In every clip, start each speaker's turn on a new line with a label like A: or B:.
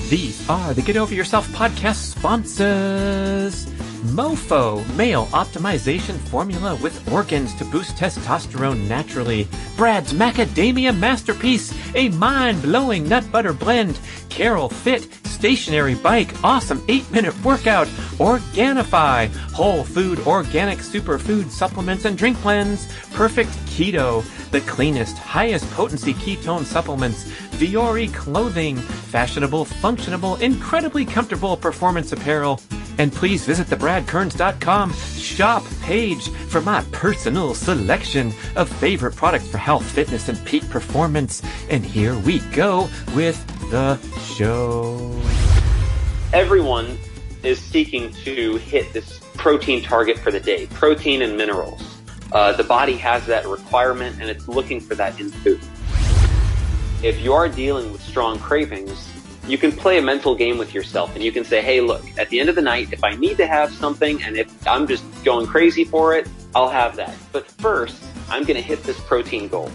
A: These are the Get Over Yourself podcast sponsors. Mofo, male optimization formula with organs to boost testosterone naturally. B.rad's macadamia masterpiece, a mind-blowing nut butter blend. Carol Fit, stationary bike, awesome 8-minute workout. Organifi, whole food organic superfood supplements and drink blends. Perfect Keto, the cleanest, highest potency ketone supplements. Viore clothing, fashionable, functional, incredibly comfortable performance apparel. And please visit the BradKearns.com shop page for my personal selection of favorite products for health, fitness, and peak performance. And here we go with the show.
B: Everyone is seeking to hit this protein target for the day, protein and minerals. The body has that requirement and it's looking for that in food. If you are dealing with strong cravings, you can play a mental game with yourself and you can say, hey, look, at the end of the night, if I need to have something and if I'm just going crazy for it, I'll have that. But first, I'm going to hit this protein goal.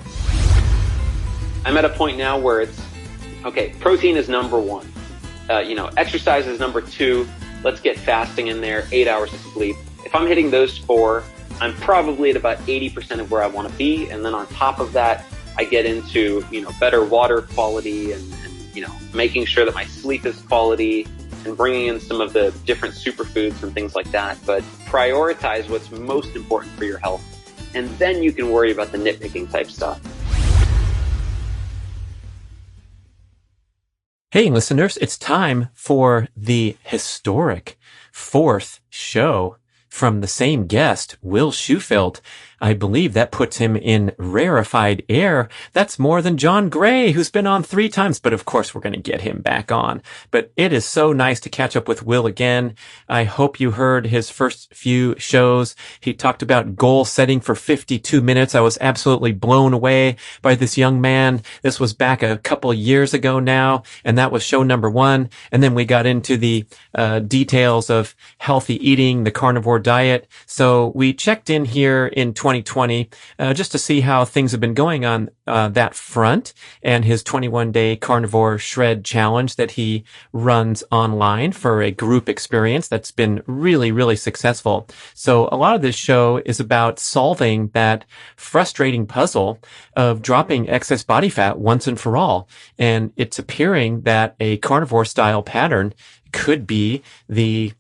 B: I'm at a point now where it's, okay, protein is number one. Exercise is number two. Let's get fasting in there, 8 hours of sleep. If I'm hitting those four, I'm probably at about 80% of where I want to be. And then on top of that, I get into, better water quality and making sure that my sleep is quality and bringing in some of the different superfoods and things like that. But prioritize what's most important for your health. And then you can worry about the nitpicking type stuff.
A: Hey, listeners, it's time for the historic fourth show from the same guest, Will Shewfelt. I believe that puts him in rarefied air. That's more than John Gray, who's been on 3 times. But of course, we're going to get him back on. But it is so nice to catch up with Will again. I hope you heard his first few shows. He talked about goal setting for 52 minutes. I was absolutely blown away by this young man. This was back a couple years ago now, and that was show number 1. And then we got into the details of healthy eating, the carnivore diet. So we checked in here in 2020, just to see how things have been going on that front, and his 21-day carnivore shred challenge that he runs online for a group experience that's been really, really successful. So a lot of this show is about solving that frustrating puzzle of dropping excess body fat once and for all. And it's appearing that a carnivore style pattern could be the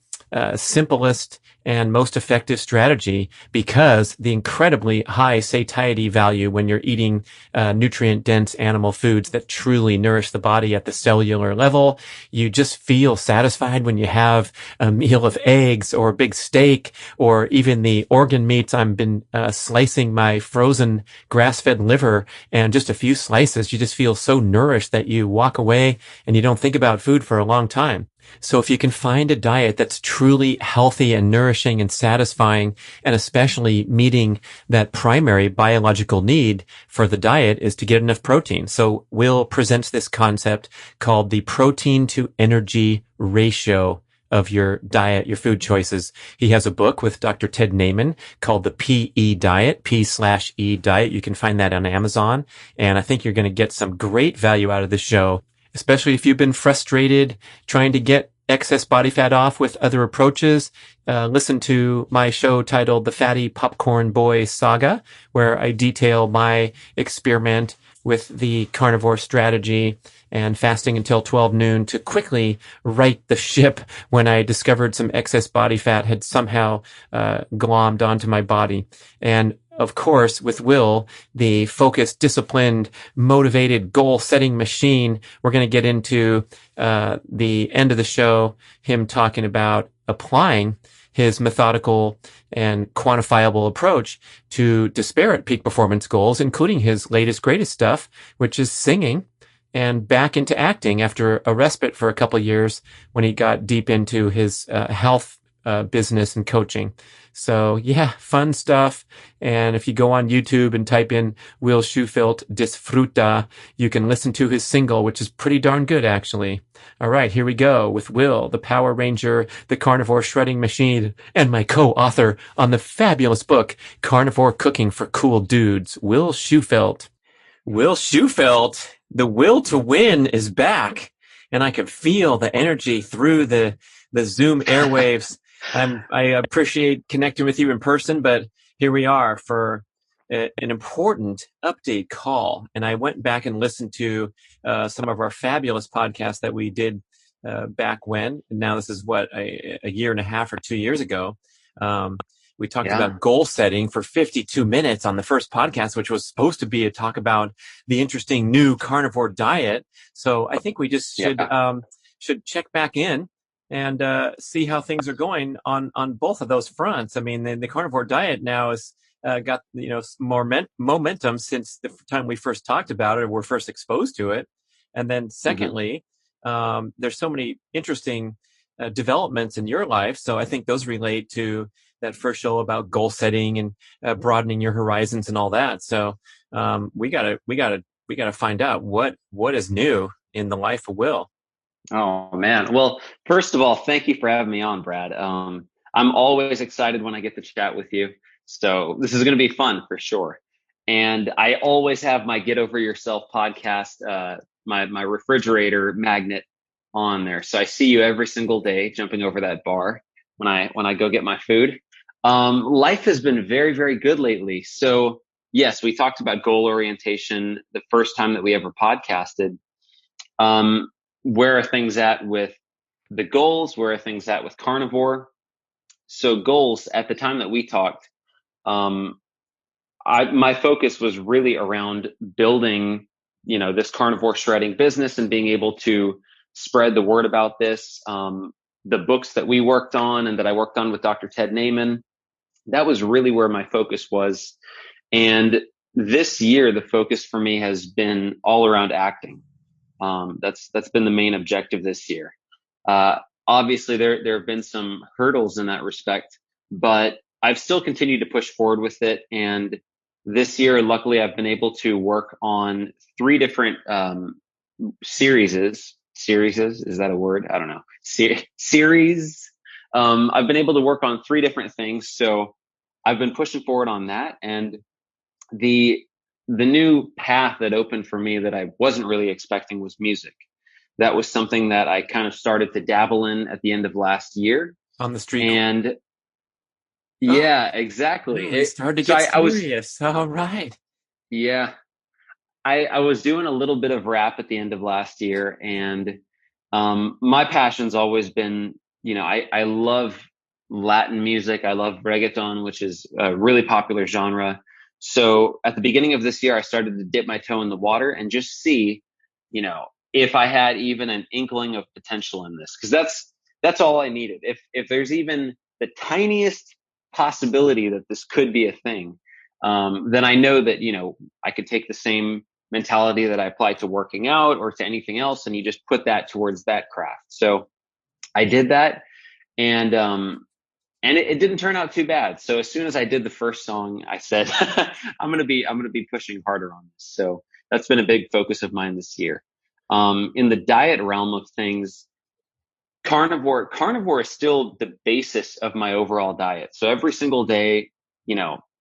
A: simplest and most effective strategy, because the incredibly high satiety value when you're eating nutrient-dense animal foods that truly nourish the body at the cellular level. You just feel satisfied when you have a meal of eggs or a big steak or even the organ meats. I've been slicing my frozen grass-fed liver, and just a few slices, you just feel so nourished that you walk away and you don't think about food for a long time. So if you can find a diet that's truly healthy and nourishing and satisfying, and especially meeting that primary biological need for the diet is to get enough protein. So Will presents this concept called the protein to energy ratio of your diet, your food choices. He has a book with Dr. Ted Naiman called the PE Diet, P/E Diet. You can find that on Amazon. And I think you're going to get some great value out of the show, especially if you've been frustrated trying to get excess body fat off with other approaches. Listen to my show titled The Fatty Popcorn Boy Saga, where I detail my experiment with the carnivore strategy and fasting until 12 noon to quickly right the ship when I discovered some excess body fat had somehow glommed onto my body. And of course, with Will, the focused, disciplined, motivated, goal-setting machine, we're going to get into the end of the show, him talking about applying his methodical and quantifiable approach to disparate peak performance goals, including his latest, greatest stuff, which is singing, and back into acting after a respite for a couple of years when he got deep into his health business and coaching. So yeah, fun stuff. And if you go on YouTube and type in Will Shewfelt Disfruta, you can listen to his single, which is pretty darn good, actually. All right, here we go with Will, the Power Ranger, the Carnivore Shredding Machine, and my co-author on the fabulous book, Carnivore Cooking for Cool Dudes, Will Shewfelt. Will Shewfelt, the will to win is back. and I could feel the energy through the Zoom airwaves. I appreciate connecting with you in person, but here we are for an important update call. And I went back and listened to some of our fabulous podcasts that we did back when. And now this is a year and a half or 2 years ago. We talked about goal setting for 52 minutes on the first podcast, which was supposed to be a talk about the interesting new carnivore diet. So I think we just should check back in and see how things are going on both of those fronts. I mean, the carnivore diet now is got more momentum since the time we first talked about it or were first exposed to it. And then secondly, there's so many interesting developments in your life. So I think those relate to that first show about goal setting and broadening your horizons and all that. So we gotta find out what is new in the life of Will.
B: Oh man. Well, first of all, thank you for having me on, Brad. I'm always excited when I get to chat with you. So this is going to be fun for sure. And I always have my Get Over Yourself podcast, my refrigerator magnet on there. So I see you every single day jumping over that bar when I go get my food. Life has been very, very good lately. So yes, we talked about goal orientation the first time that we ever podcasted. Where are things at with the goals? Where are things at with carnivore? So goals at the time that we talked, my focus was really around building, this carnivore shredding business and being able to spread the word about this. The books that we worked on and that I worked on with Dr. Ted Naiman, that was really where my focus was. And this year, the focus for me has been all around acting. That's been the main objective this year. Obviously there have been some hurdles in that respect, but I've still continued to push forward with it. And this year, luckily, I've been able to work on 3 different series. Is that a word? I don't know. Series. I've been able to work on 3 different things. So I've been pushing forward on that. And the new path that opened for me that I wasn't really expecting was music. That was something that I kind of started to dabble in at the end of last year.
A: On the street.
B: And yeah, exactly.
A: It started to get serious. All right.
B: Yeah. I was doing a little bit of rap at the end of last year, and my passion's always been, I love Latin music. I love reggaeton, which is a really popular genre. So at the beginning of this year, I started to dip my toe in the water and just see, if I had even an inkling of potential in this, because that's all I needed. If there's even the tiniest possibility that this could be a thing, then I know that, I could take the same mentality that I applied to working out or to anything else, and you just put that towards that craft. So I did that, and it didn't turn out too bad. So as soon as I did the first song, I said, I'm going to be pushing harder on this. So that's been a big focus of mine this year. In the diet realm of things, carnivore is still the basis of my overall diet. So every single day,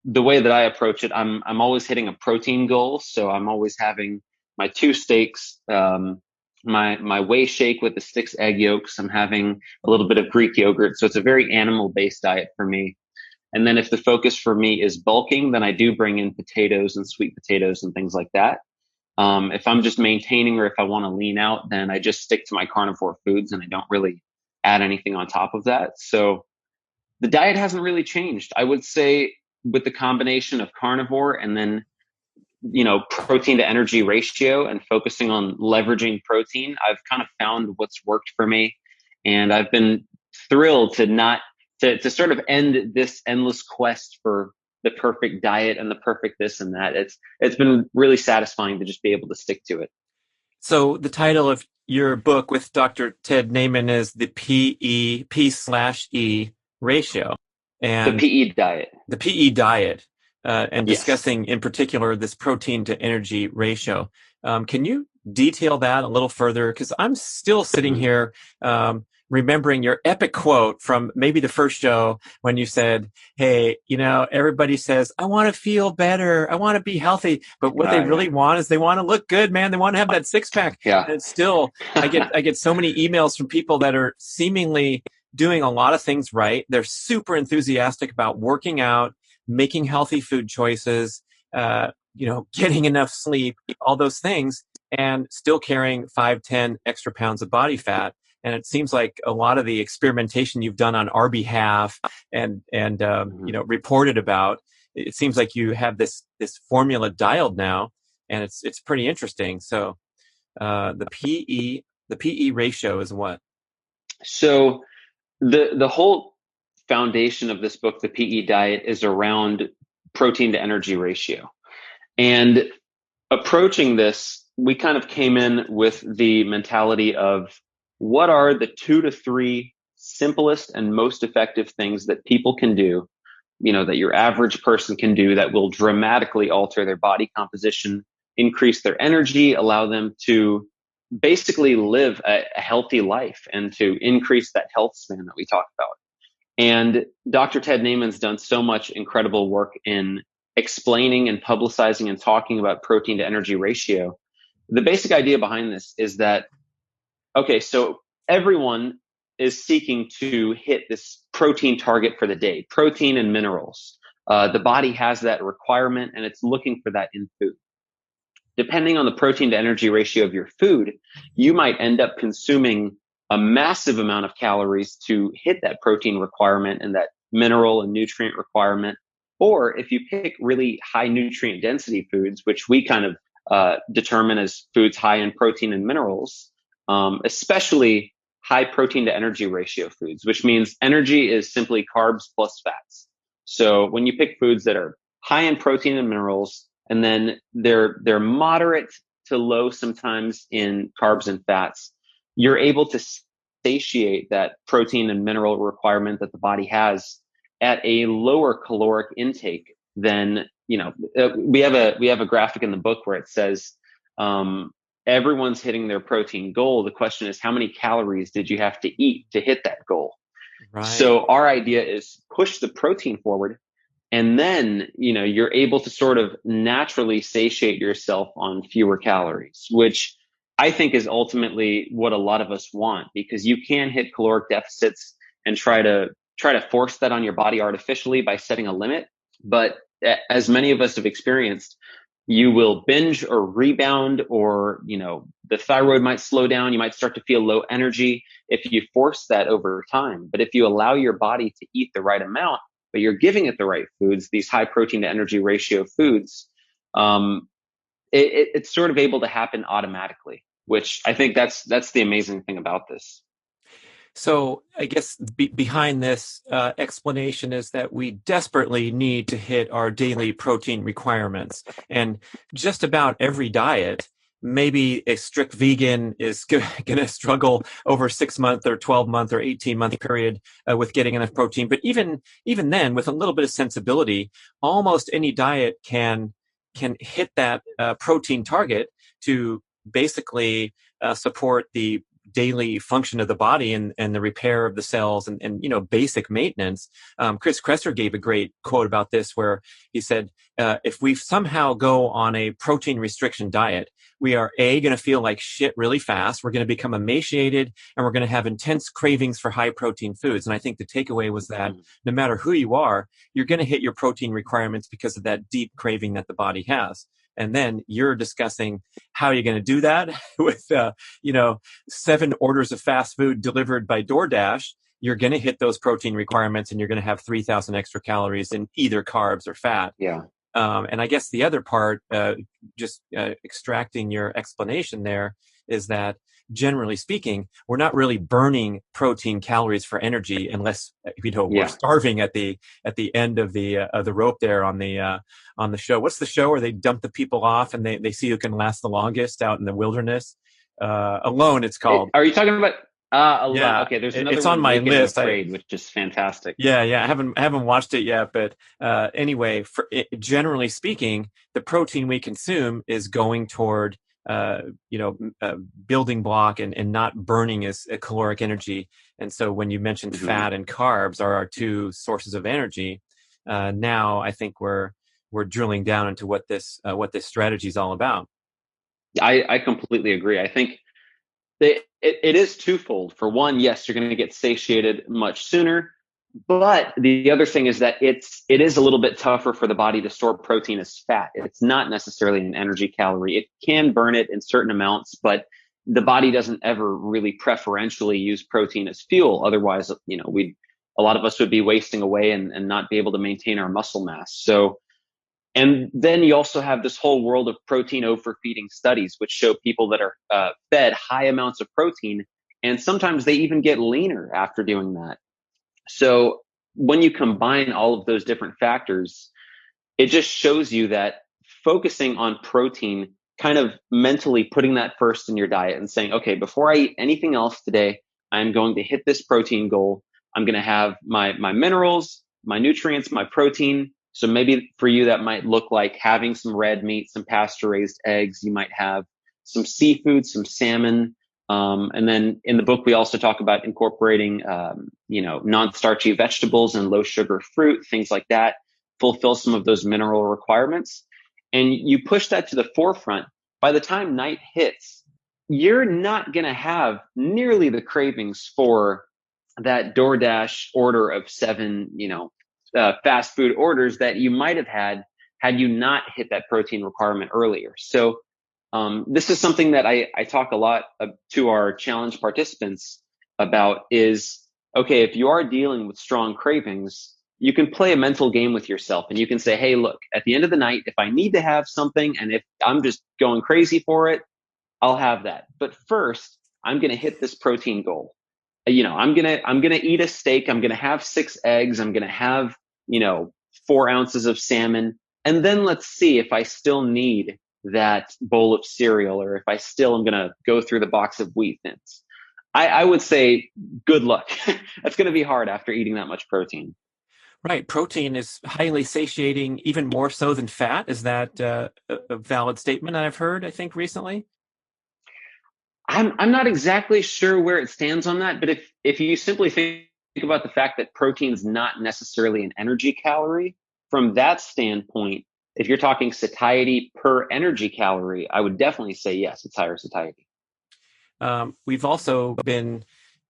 B: the way that I approach it, I'm always hitting a protein goal. So I'm always having my 2 steaks, my whey shake with the 6 egg yolks. I'm having a little bit of Greek yogurt. So it's a very animal-based diet for me. And then if the focus for me is bulking, then I do bring in potatoes and sweet potatoes and things like that. If I'm just maintaining or if I want to lean out, then I just stick to my carnivore foods and I don't really add anything on top of that. So the diet hasn't really changed. I would say with the combination of carnivore and then, protein to energy ratio and focusing on leveraging protein, I've kind of found what's worked for me. And I've been thrilled to sort of end this endless quest for the perfect diet and the perfect this and that. It's been really satisfying to just be able to stick to it.
A: So the title of your book with Dr. Ted Naiman is the P/E ratio. And
B: the PE diet.
A: The PE diet. And discussing in particular this protein to energy ratio. Can you detail that a little further? Because I'm still sitting here remembering your epic quote from maybe the first show when you said, hey, everybody says, I want to feel better. I want to be healthy. But what they really want is they want to look good, man. They want to have that six pack.
B: Yeah.
A: And it's still, I get so many emails from people that are seemingly doing a lot of things right. They're super enthusiastic about working out, making healthy food choices, getting enough sleep, all those things, and still carrying 5, 10 extra pounds of body fat. And it seems like a lot of the experimentation you've done on our behalf and reported about, it seems like you have this formula dialed now, and it's pretty interesting. So the PE ratio is what?
B: So the whole foundation of this book, the PE diet, is around protein to energy ratio. And approaching this, we kind of came in with the mentality of what are the 2 to 3 simplest and most effective things that people can do, that your average person can do that will dramatically alter their body composition, increase their energy, allow them to basically live a healthy life and to increase that health span that we talked about. And Dr. Ted Naiman's done so much incredible work in explaining and publicizing and talking about protein to energy ratio. The basic idea behind this is that, okay, so everyone is seeking to hit this protein target for the day, protein and minerals. The body has that requirement and it's looking for that in food. Depending on the protein to energy ratio of your food, you might end up consuming a massive amount of calories to hit that protein requirement and that mineral and nutrient requirement. Or if you pick really high nutrient density foods, which we kind of determine as foods high in protein and minerals, especially high protein to energy ratio foods, which means energy is simply carbs plus fats. So when you pick foods that are high in protein and minerals, and then they're moderate to low sometimes in carbs and fats, you're able to satiate that protein and mineral requirement that the body has at a lower caloric intake than, we have a graphic in the book where it says, everyone's hitting their protein goal. The question is, how many calories did you have to eat to hit that goal? Right. So our idea is push the protein forward, and then, you're able to sort of naturally satiate yourself on fewer calories, which I think is ultimately what a lot of us want, because you can hit caloric deficits and try to force that on your body artificially by setting a limit. But as many of us have experienced, you will binge or rebound, or, the thyroid might slow down. You might start to feel low energy if you force that over time. But if you allow your body to eat the right amount, but you're giving it the right foods, these high protein to energy ratio foods, it's sort of able to happen automatically, which I think that's the amazing thing about this.
A: So I guess behind this explanation is that we desperately need to hit our daily protein requirements. And just about every diet, maybe a strict vegan is going to struggle over 6-month or 12-month or 18-month period with getting enough protein. But even then, with a little bit of sensibility, almost any diet can hit that protein target to basically support the daily function of the body and the repair of the cells and basic maintenance. Chris Kresser gave a great quote about this where he said, if we somehow go on a protein restriction diet, we are going to feel like shit really fast. We're going to become emaciated, and we're going to have intense cravings for high protein foods. And I think the takeaway was that no matter who you are, you're going to hit your protein requirements because of that deep craving that the body has. And then you're discussing how you're going to do that with, 7 orders of fast food delivered by DoorDash. You're going to hit those protein requirements, and you're going to have 3,000 extra calories in either carbs or fat.
B: Yeah.
A: And I guess the other part, extracting your explanation there, is that generally speaking, we're not really burning protein calories for energy unless we're starving at the end of the rope there on the show. What's the show where they dump the people off and they see who can last the longest out in the wilderness? Alone, it's called.
B: Are you talking about? Alone.
A: Yeah.
B: Okay, there's another.
A: It's on my list.
B: Which is fantastic.
A: Yeah. I haven't watched it yet, but anyway, generally speaking, the protein we consume is going toward uh, you know, building block and not burning as caloric energy. And so when you mentioned
B: Hmm.
A: fat and carbs are our two sources of energy, now I think we're drilling down into what this strategy is all about.
B: I completely agree. I think it is twofold. For one, yes, you're going to get satiated much sooner. But the other thing is that it is a little bit tougher for the body to store protein as fat. It's not necessarily an energy calorie. It can burn it in certain amounts, but the body doesn't ever really preferentially use protein as fuel. Otherwise, a lot of us would be wasting away and not be able to maintain our muscle mass. So, and then you also have this whole world of protein overfeeding studies, which show people that are fed high amounts of protein, and sometimes they even get leaner after doing that. So when you combine all of those different factors, it just shows you that focusing on protein, kind of mentally putting that first in your diet and saying, okay, before I eat anything else today, I'm going to hit this protein goal. I'm going to have my minerals, my nutrients, my protein. So maybe for you, that might look like having some red meat, some pasture raised eggs. You might have some seafood, some salmon. And then in the book, we also talk about incorporating, non-starchy vegetables and low sugar fruit, things like that, fulfill some of those mineral requirements. And you push that to the forefront. By the time night hits, you're not going to have nearly the cravings for that DoorDash order of seven, fast food orders that you might have had you not hit that protein requirement earlier. So this is something that I talk a lot to our challenge participants about is, okay, if you are dealing with strong cravings, you can play a mental game with yourself and you can say, hey, look, at the end of the night, if I need to have something and if I'm just going crazy for it, I'll have that. But first, I'm going to hit this protein goal. I'm going to eat a steak. I'm going to have 6 eggs. I'm going to have, 4 ounces of salmon. And then let's see if I still need that bowl of cereal or if I still am going to go through the box of Wheat Thins. I would say good luck. That's going to be hard after eating that much protein.
A: Right. Protein is highly satiating, even more so than fat. Is that a valid statement I've heard, I think, recently?
B: I'm not exactly sure where it stands on that, but if you simply think about the fact that protein is not necessarily an energy calorie, from that standpoint, if you're talking satiety per energy calorie, I would definitely say yes, it's higher satiety.
A: We've also been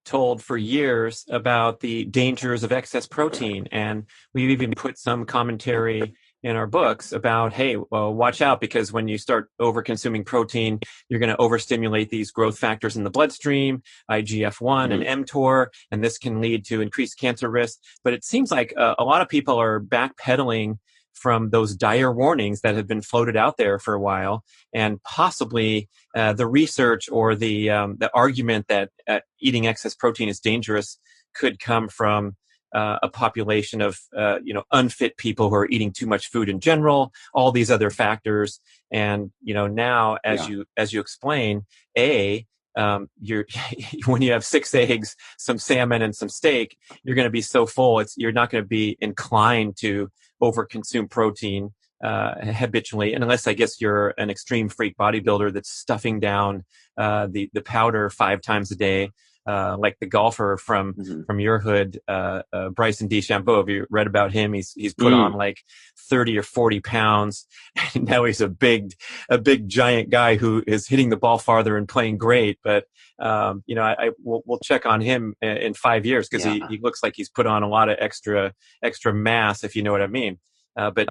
A: told for years about the dangers of excess protein. And we've even put some commentary in our books about, hey, well, watch out, because when you start over consuming protein, you're going to overstimulate these growth factors in the bloodstream, IGF-1 and
B: Hmm.
A: mTOR, and this can lead to increased cancer risk. But it seems like a lot of people are backpedaling from those dire warnings that have been floated out there for a while, and possibly the research or the argument that eating excess protein is dangerous could come from a population of unfit people who are eating too much food in general, all these other factors. And now,
B: Yeah.
A: as you explain, you're when you have 6 eggs, some salmon, and some steak, you're going to be so full. You're not going to be inclined to overconsume protein habitually, and unless I guess you're an extreme freak bodybuilder that's stuffing down the powder 5 times a day, like the golfer
B: Hmm.
A: from your hood, Bryson DeChambeau. Have you read about him? He's put on
B: Mm.
A: like 30 or 40 pounds, and now he's a big giant guy who is hitting the ball farther and playing great. But we'll check on him in 5 years, because
B: Yeah.
A: he looks like he's put on a lot of extra mass, if you know what I mean. But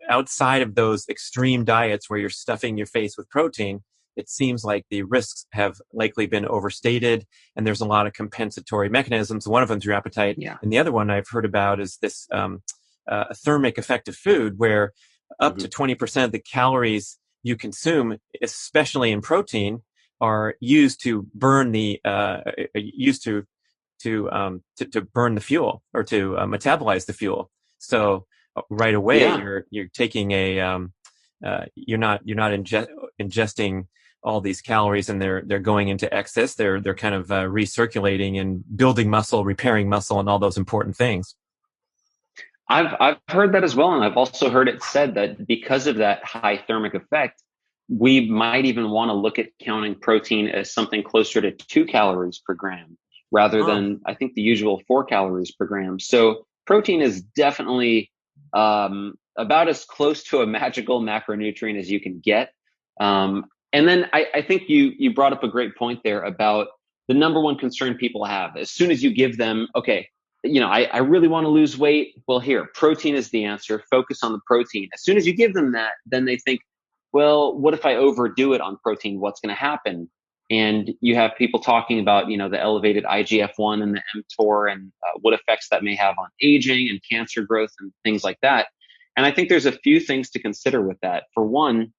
A: outside of those extreme diets where you're stuffing your face with protein, it seems like the risks have likely been overstated, and there's a lot of compensatory mechanisms. One of them is your appetite,
B: Yeah.
A: and the other one I've heard about is this thermic effect of food, where up
B: Hmm.
A: to 20% of the calories you consume, especially in protein, are used to burn used to burn the fuel, or to metabolize the fuel. So right away
B: Yeah.
A: you're taking you're not ingesting all these calories, and they're going into excess. They're kind of recirculating and building muscle, repairing muscle, and all those important things.
B: I've heard that as well, and I've also heard it said that because of that high thermic effect, we might even want to look at counting protein as something closer to 2 calories per gram rather
A: Huh.
B: than, I think, the usual 4 calories per gram. So protein is definitely about as close to a magical macronutrient as you can get. And then I think you brought up a great point there about the number one concern people have. As soon as you give them, okay, I really want to lose weight. Well, here, protein is the answer. Focus on the protein. As soon as you give them that, then they think, well, what if I overdo it on protein? What's going to happen? And you have people talking about, the elevated IGF-1 and the mTOR and what effects that may have on aging and cancer growth and things like that. And I think there's a few things to consider with that. For one,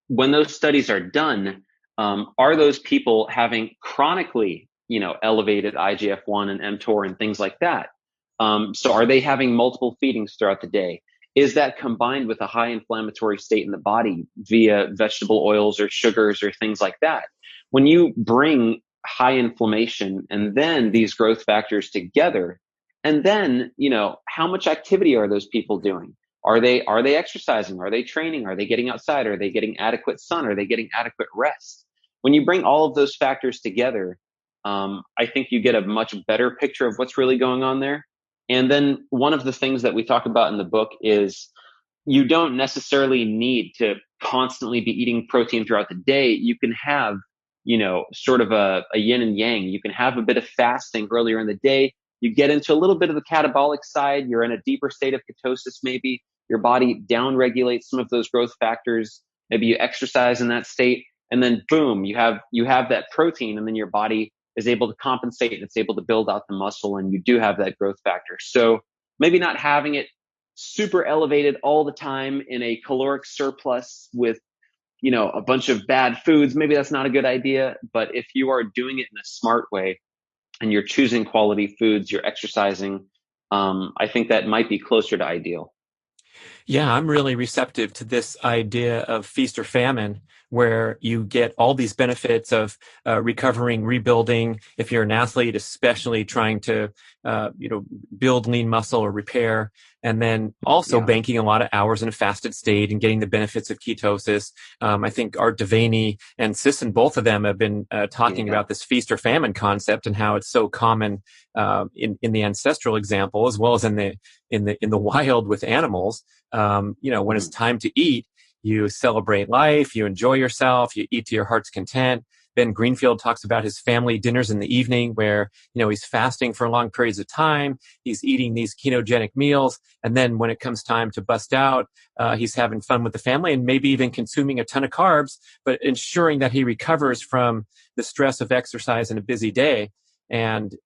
B: when those studies are done, are those people having chronically, elevated IGF-1 and mTOR and things like that? So are they having multiple feedings throughout the day? Is that combined with a high inflammatory state in the body via vegetable oils or sugars or things like that? When you bring high inflammation and then these growth factors together, and then, how much activity are those people doing? Are they exercising? Are they training? Are they getting outside? Are they getting adequate sun? Are they getting adequate rest? When you bring all of those factors together, I think you get a much better picture of what's really going on there. And then one of the things that we talk about in the book is you don't necessarily need to constantly be eating protein throughout the day. You can have, sort of a yin and yang. You can have a bit of fasting earlier in the day. You get into a little bit of the catabolic side. You're in a deeper state of ketosis, maybe. Your body down regulates some of those growth factors. Maybe you exercise in that state, and then boom, you have that protein, and then your body is able to compensate and it's able to build out the muscle, and you do have that growth factor. So maybe not having it super elevated all the time in a caloric surplus with, a bunch of bad foods. Maybe that's not a good idea. But if you are doing it in a smart way and you're choosing quality foods, you're exercising, I think that might be closer to ideal.
A: Yeah, I'm really receptive to this idea of feast or famine, where you get all these benefits of recovering, rebuilding. If you're an athlete, especially trying to, build lean muscle or repair, and then also
B: Yeah.
A: banking a lot of hours in a fasted state and getting the benefits of ketosis. I think Art Devaney and Sisson, both of them have been talking
B: Yeah.
A: about this feast or famine concept and how it's so common in the ancestral example, as well as in the wild with animals. When it's time to eat, you celebrate life, you enjoy yourself, you eat to your heart's content. Ben Greenfield talks about his family dinners in the evening where, he's fasting for long periods of time. He's eating these ketogenic meals. And then when it comes time to bust out, he's having fun with the family and maybe even consuming a ton of carbs, but ensuring that he recovers from the stress of exercise in a busy day. And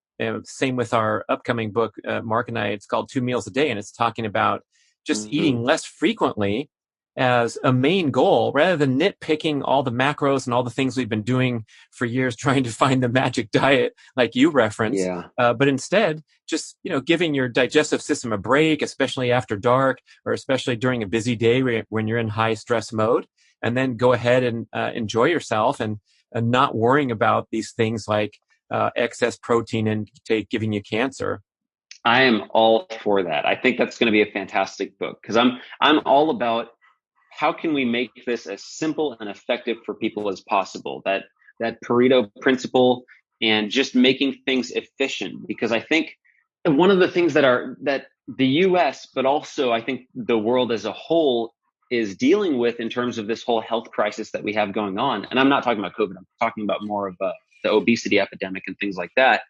A: same with our upcoming book, Mark and I, it's called 2 Meals a Day. And it's talking about just
B: Mm-hmm.
A: eating less frequently as a main goal rather than nitpicking all the macros and all the things we've been doing for years trying to find the magic diet like you reference.
B: Yeah.
A: But instead, just, giving your digestive system a break, especially after dark or especially during a busy day when you're in high stress mode, and then go ahead and enjoy yourself and not worrying about these things like excess protein intake giving you cancer.
B: I am all for that. I think that's going to be a fantastic book because I'm all about how can we make this as simple and effective for people as possible. That Pareto principle and just making things efficient. Because I think one of the things that the US, but also I think the world as a whole is dealing with in terms of this whole health crisis that we have going on. And I'm not talking about COVID. I'm talking about more of the obesity epidemic and things like that.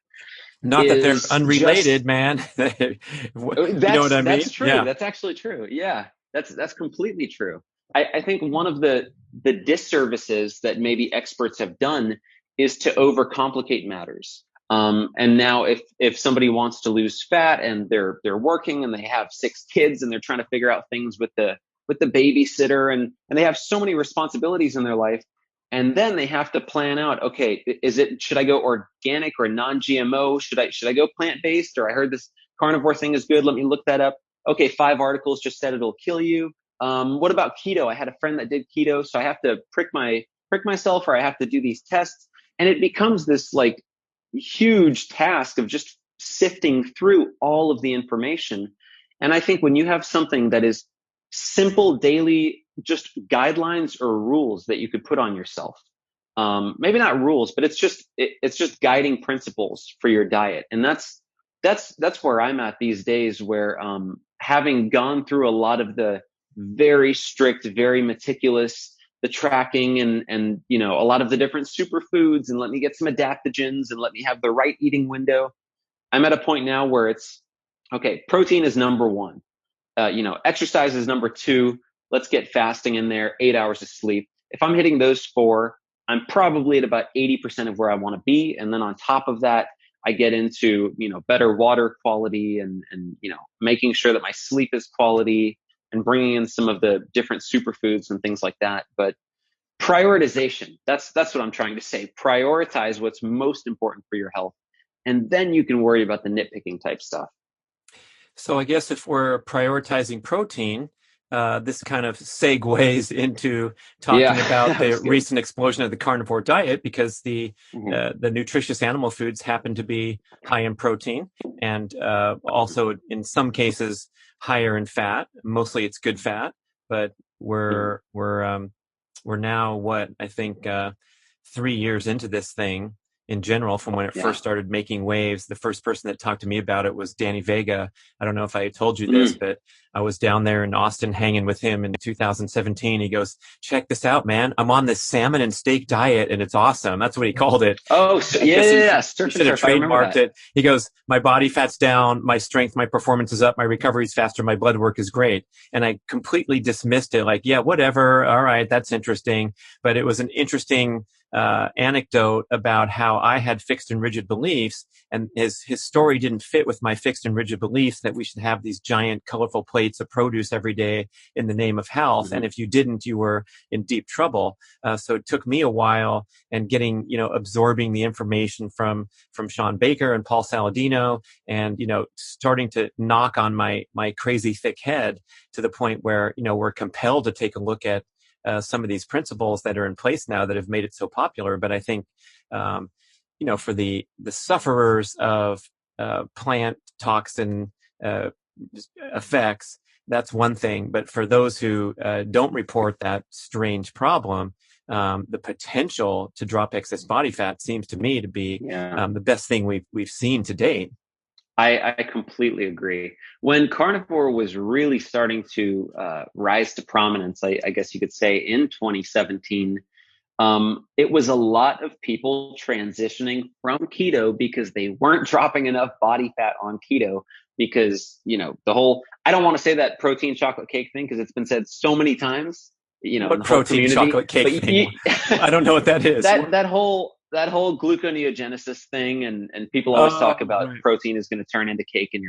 A: Not that they're
B: Is just
A: unrelated, man. You know what I
B: that's
A: mean?
B: true.
A: Yeah.
B: That's actually true. Yeah, that's completely true. I think one of the disservices that maybe experts have done is to overcomplicate matters. And now if somebody wants to lose fat and they're working and they have 6 kids and they're trying to figure out things with the babysitter and they have so many responsibilities in their life, and then they have to plan out, okay, should I go organic or non-GMO? Should I go plant-based? Or I heard this carnivore thing is good. Let me look that up. Okay, 5 articles just said it'll kill you. What about keto? I had a friend that did keto, so I have to prick myself, or I have to do these tests. And it becomes this like huge task of just sifting through all of the information. And I think when you have something that is simple daily just guidelines or rules that you could put on yourself. Maybe not rules, but it's just guiding principles for your diet. And that's where I'm at these days, where, having gone through a lot of the very strict, very meticulous, the tracking and, a lot of the different superfoods, and let me get some adaptogens and let me have the right eating window. I'm at a point now where it's okay. Protein is number one. Exercise is number two. Let's get fasting in there, 8 hours of sleep. If I'm hitting those four, I'm probably at about 80% of where I want to be. And then on top of that, I get into, better water quality and, making sure that my sleep is quality and bringing in some of the different superfoods and things like that. But prioritization, that's what I'm trying to say. Prioritize what's most important for your health. And then you can worry about the nitpicking type stuff.
A: So I guess if we're prioritizing protein, this kind of segues into talking about the recent explosion of the carnivore diet, because the nutritious animal foods happen to be high in protein and also in some cases higher in fat. Mostly it's good fat, but we're now what I think 3 years into this thing. In general, from when it first started making waves, the first person that talked to me about it was Danny Vega. I don't know if I told you this, but I was down there in Austin hanging with him in 2017. He goes, "Check this out, man. I'm on this salmon and steak diet, and it's awesome." That's what he called it.
B: Oh, so, yeah.
A: He should have trademarked it. He goes, "My body fat's down, my strength, my performance is up, my recovery's faster, my blood work is great." And I completely dismissed it, like, yeah, whatever. All right, that's interesting. But it was an interesting anecdote about how I had fixed and rigid beliefs, and his story didn't fit with my fixed and rigid beliefs that we should have these giant colorful plates of produce every day in the name of health. And if you didn't, you were in deep trouble. So it took me a while, and getting, absorbing the information from Sean Baker and Paul Saladino, and, starting to knock on my crazy thick head to the point where, we're compelled to take a look at some of these principles that are in place now that have made it so popular. But I think, for the sufferers of plant toxin effects, that's one thing. But for those who don't report that strange problem, the potential to drop excess body fat seems to me to be the best thing we've seen to date.
B: I completely agree. When carnivore was really starting to rise to prominence, I guess you could say in 2017, it was a lot of people transitioning from keto because they weren't dropping enough body fat on keto, because, the whole, I don't want to say that protein chocolate cake thing, because it's been said so many times,
A: what protein chocolate cake thing? I don't know what that is.
B: That whole gluconeogenesis thing, and people always talk about protein is going to turn into cake, and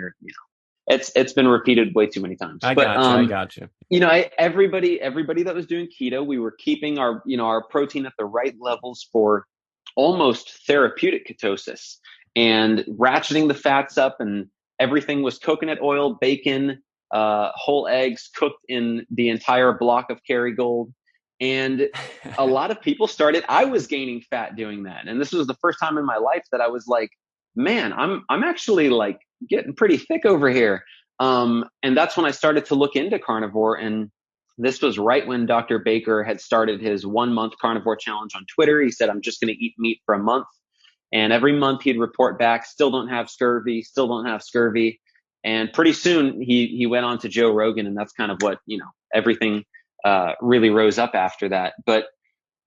B: it's been repeated way too many times.
A: I got you.
B: Everybody that was doing keto, we were keeping our protein at the right levels for almost therapeutic ketosis, and ratcheting the fats up, and everything was coconut oil, bacon, whole eggs cooked in the entire block of Kerrygold. And a lot of people I was gaining fat doing that. And this was the first time in my life that I was like, man, I'm actually like getting pretty thick over here. And that's when I started to look into carnivore. And this was right when Dr. Baker had started his 1 month carnivore challenge on Twitter. He said, I'm just going to eat meat for a month. And every month he'd report back, still don't have scurvy. And pretty soon he went on to Joe Rogan, and that's kind of what, everything really rose up after that. But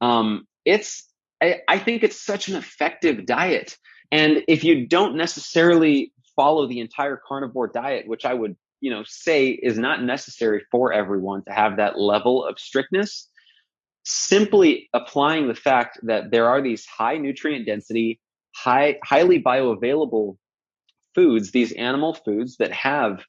B: I think it's such an effective diet. And if you don't necessarily follow the entire carnivore diet, which I would, say is not necessary for everyone to have that level of strictness, simply applying the fact that there are these high nutrient density, highly bioavailable foods, these animal foods that have,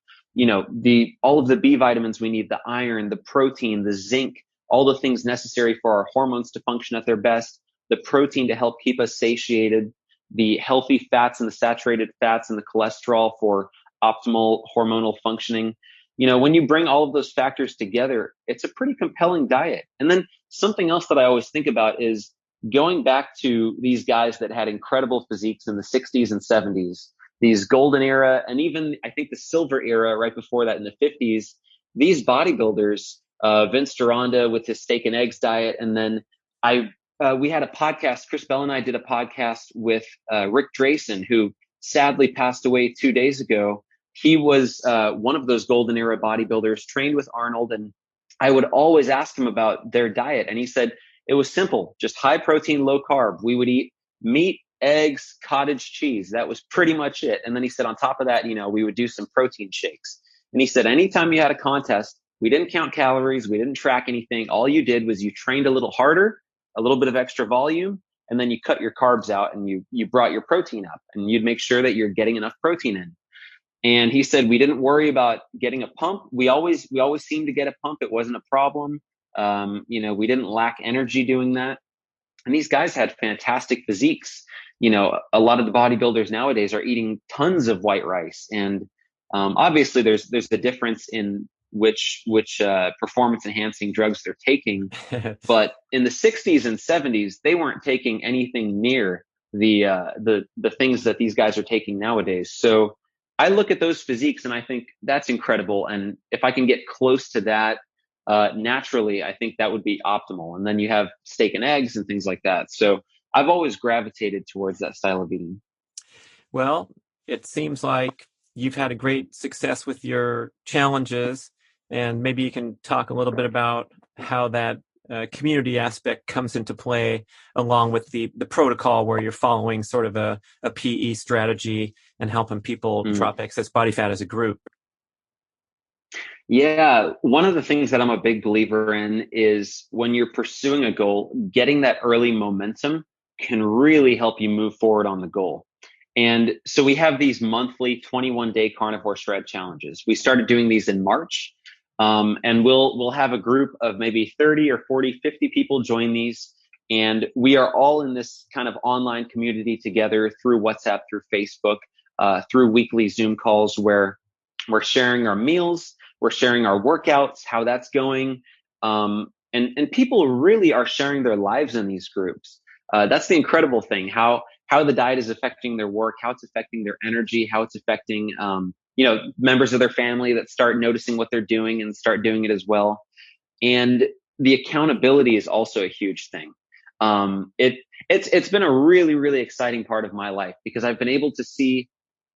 B: all of the B vitamins we need, the iron, the protein, the zinc, all the things necessary for our hormones to function at their best, the protein to help keep us satiated, the healthy fats and the saturated fats and the cholesterol for optimal hormonal functioning. When you bring all of those factors together, it's a pretty compelling diet. And then something else that I always think about is going back to these guys that had incredible physiques in the 60s and 70s, these golden era, and even I think the silver era right before that in the 50s, these bodybuilders, Vince Duranda with his steak and eggs diet. And then we had a podcast, Chris Bell and I did a podcast with Rick Drayson, who sadly passed away 2 days ago. He was one of those golden era bodybuilders, trained with Arnold. And I would always ask him about their diet. And he said it was simple, just high protein, low carb. We would eat meat, eggs, cottage cheese. That was pretty much it. And then he said, on top of that, we would do some protein shakes. And he said, anytime you had a contest, we didn't count calories. We didn't track anything. All you did was you trained a little harder, a little bit of extra volume, and then you cut your carbs out and you brought your protein up, and you'd make sure that you're getting enough protein in. And he said, we didn't worry about getting a pump. We always seemed to get a pump. It wasn't a problem. We didn't lack energy doing that. And these guys had fantastic physiques. A lot of the bodybuilders nowadays are eating tons of white rice. And obviously there's the difference in which performance enhancing drugs they're taking. But in the 60s and 70s, they weren't taking anything near the things that these guys are taking nowadays. So I look at those physiques and I think that's incredible. And if I can get close to that naturally, I think that would be optimal. And then you have steak and eggs and things like that. So I've always gravitated towards that style of eating.
A: Well, it seems like you've had a great success with your challenges, and maybe you can talk a little bit about how that community aspect comes into play, along with the protocol where you're following sort of a PE strategy and helping people drop excess body fat as a group.
B: Yeah, one of the things that I'm a big believer in is when you're pursuing a goal, getting that early momentum can really help you move forward on the goal. And so we have these monthly 21-day carnivore shred challenges. We started doing these in March, and we'll have a group of maybe 30 or 40, 50 people join these. And we are all in this kind of online community together through WhatsApp, through Facebook, through weekly Zoom calls where we're sharing our meals, we're sharing our workouts, how that's going. And people really are sharing their lives in these groups. That's the incredible thing, how the diet is affecting their work, how it's affecting their energy, how it's affecting, members of their family that start noticing what they're doing and start doing it as well. And the accountability is also a huge thing. It's been a really, really exciting part of my life because I've been able to see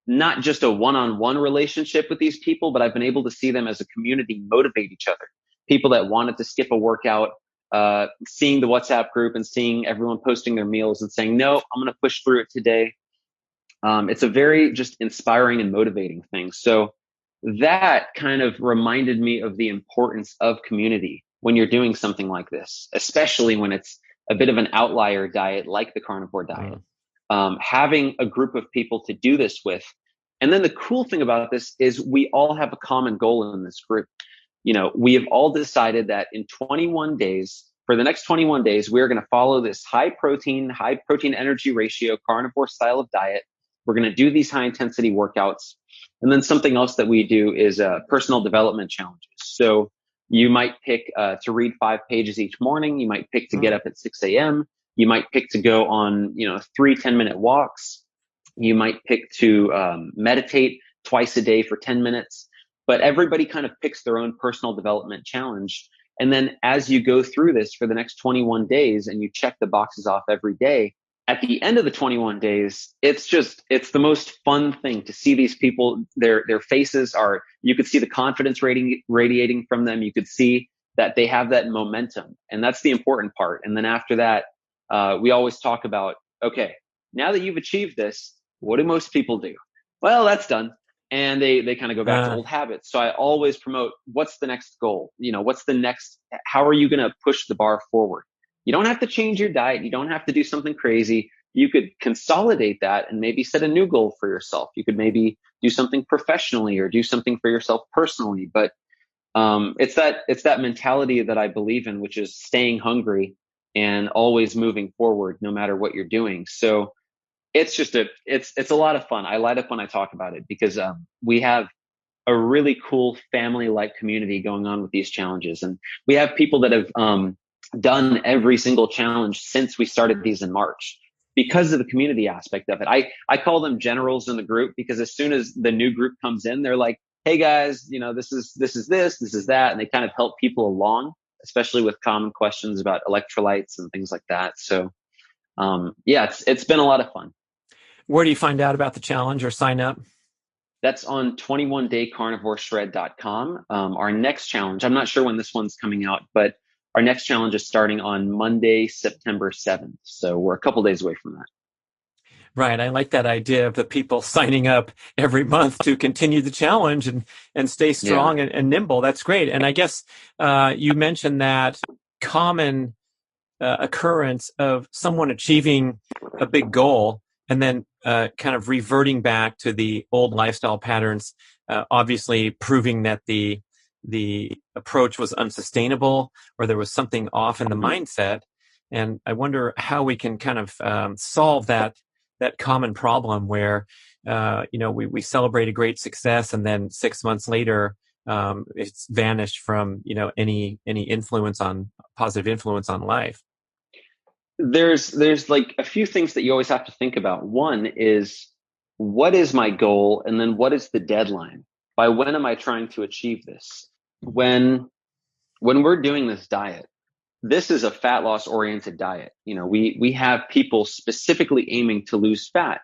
B: not just a one-on-one relationship with these people, but I've been able to see them as a community motivate each other. People that wanted to skip a workout, seeing the WhatsApp group and seeing everyone posting their meals and saying, no, I'm going to push through it today. It's a very just inspiring and motivating thing. So that kind of reminded me of the importance of community when you're doing something like this, especially when it's a bit of an outlier diet like the carnivore diet. Having a group of people to do this with. And then the cool thing about this is we all have a common goal in this group. We have all decided that in 21 days, for the next 21 days, we're going to follow this high protein energy ratio carnivore style of diet. We're going to do these high intensity workouts. And then something else that we do is personal development challenges. So you might pick to read 5 pages each morning. You might pick to get up at 6 a.m. You might pick to go on, 3 10-minute walks. You might pick to meditate twice a day for 10 minutes. But everybody kind of picks their own personal development challenge. And then as you go through this for the next 21 days and you check the boxes off every day, at the end of the 21 days, it's the most fun thing to see these people. Their faces are, you could see the confidence radiating from them. You could see that they have that momentum. And that's the important part. And then after that, we always talk about, okay, now that you've achieved this, what do most people do? Well, that's done. And they kind of go back to old habits. So I always promote, what's the next goal? How are you going to push the bar forward? You don't have to change your diet. You don't have to do something crazy. You could consolidate that and maybe set a new goal for yourself. You could maybe do something professionally or do something for yourself personally. But it's that mentality that I believe in, which is staying hungry and always moving forward no matter what you're doing. So it's a lot of fun. I light up when I talk about it because we have a really cool family-like community going on with these challenges. And we have people that have done every single challenge since we started these in March because of the community aspect of it. I call them generals in the group because as soon as the new group comes in, they're like, hey guys, this is that, and they kind of help people along, especially with common questions about electrolytes and things like that. So yeah, it's been a lot of fun.
A: Where do you find out about the challenge or sign up?
B: That's on 21daycarnivoreshred.com. Our next challenge, I'm not sure when this one's coming out, but our next challenge is starting on Monday, September 7th. So we're a couple days away from that.
A: Right. I like that idea of the people signing up every month to continue the challenge and stay
B: Yeah.
A: strong and nimble. That's great. And I guess you mentioned that common occurrence of someone achieving a big goal and then kind of reverting back to the old lifestyle patterns, obviously proving that the approach was unsustainable or there was something off in the mindset. And I wonder how we can kind of solve that common problem where we celebrate a great success and then 6 months later it's vanished from any positive influence on life.
B: There's like a few things that you always have to think about. One is, what is my goal? And then what is the deadline? By when am I trying to achieve this? When we're doing this diet, this is a fat loss oriented diet. We have people specifically aiming to lose fat.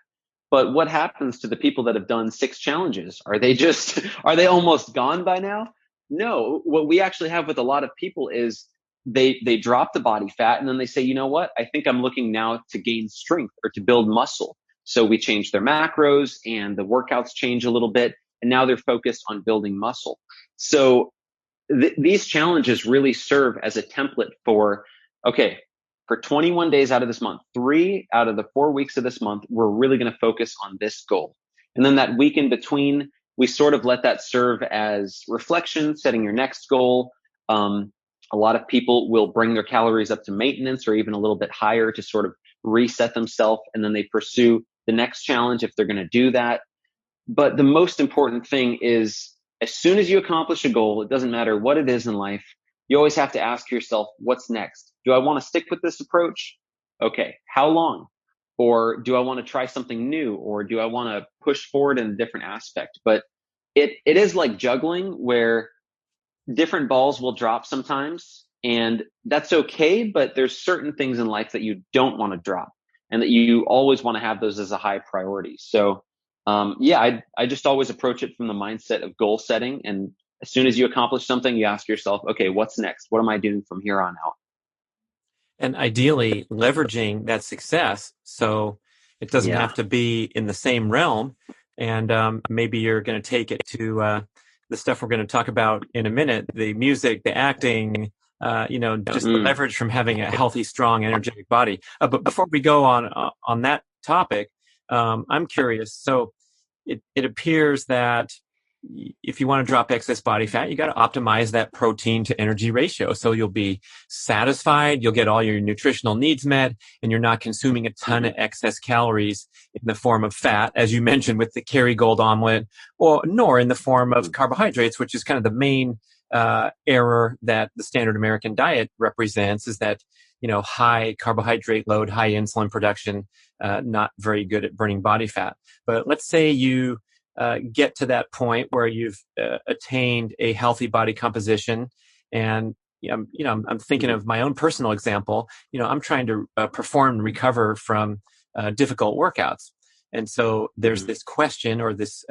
B: But what happens to the people that have done 6 challenges? Are they almost gone by now? No. What we actually have with a lot of people is they drop the body fat and then they say, you know what? I think I'm looking now to gain strength or to build muscle. So we change their macros and the workouts change a little bit. And now they're focused on building muscle. So these challenges really serve as a template for, okay, for 21 days out of this month, 3 out of the 4 weeks of this month, we're really going to focus on this goal. And then that week in between, we sort of let that serve as reflection, setting your next goal. A lot of people will bring their calories up to maintenance or even a little bit higher to sort of reset themselves. And then they pursue the next challenge if they're going to do that. But the most important thing is, as soon as you accomplish a goal, it doesn't matter what it is in life, you always have to ask yourself, what's next? Do I want to stick with this approach? Okay, how long? Or do I want to try something new? Or do I want to push forward in a different aspect? But it is like juggling, where different balls will drop sometimes, and that's okay. But there's certain things in life that you don't want to drop and that you always want to have those as a high priority. So I just always approach it from the mindset of goal setting. And as soon as you accomplish something, you ask yourself, okay, what's next? What am I doing from here on out?
A: And ideally leveraging that success so it doesn't have to be in the same realm. And maybe you're going to take it to the stuff we're going to talk about in a minute, the music, the acting, just the leverage from having a healthy, strong, energetic body. But before we go on that topic, I'm curious. So it appears that if you want to drop excess body fat, you got to optimize that protein to energy ratio. So you'll be satisfied, you'll get all your nutritional needs met, and you're not consuming a ton of excess calories in the form of fat, as you mentioned with the Kerrygold omelet, nor in the form of carbohydrates, which is kind of the main error that the standard American diet represents, is that high carbohydrate load, high insulin production, not very good at burning body fat. But let's say you get to that point where you've attained a healthy body composition, and I'm thinking of my own personal example. I'm trying to perform and recover from difficult workouts, and so there's this question or this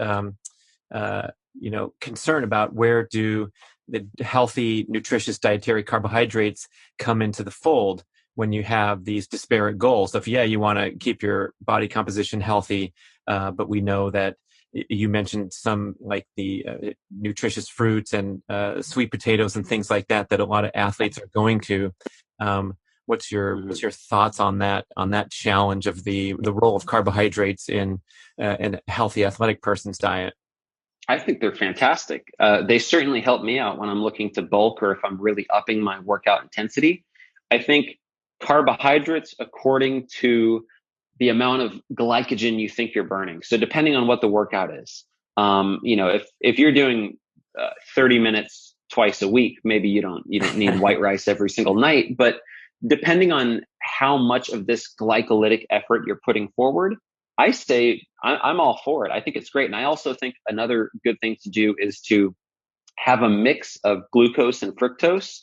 A: concern about where do the healthy, nutritious dietary carbohydrates come into the fold when you have these disparate goals. So if you want to keep your body composition healthy, but we know that you mentioned some like the nutritious fruits and sweet potatoes and things like that a lot of athletes are going to. What's your thoughts on that challenge of the role of carbohydrates in a healthy athletic person's diet?
B: I think they're fantastic. They certainly help me out when I'm looking to bulk or if I'm really upping my workout intensity. I think carbohydrates, according to the amount of glycogen you think you're burning. So depending on what the workout is, if you're doing 30 minutes twice a week, maybe you don't need white rice every single night. But depending on how much of this glycolytic effort you're putting forward, I say I'm all for it. I think it's great. And I also think another good thing to do is to have a mix of glucose and fructose.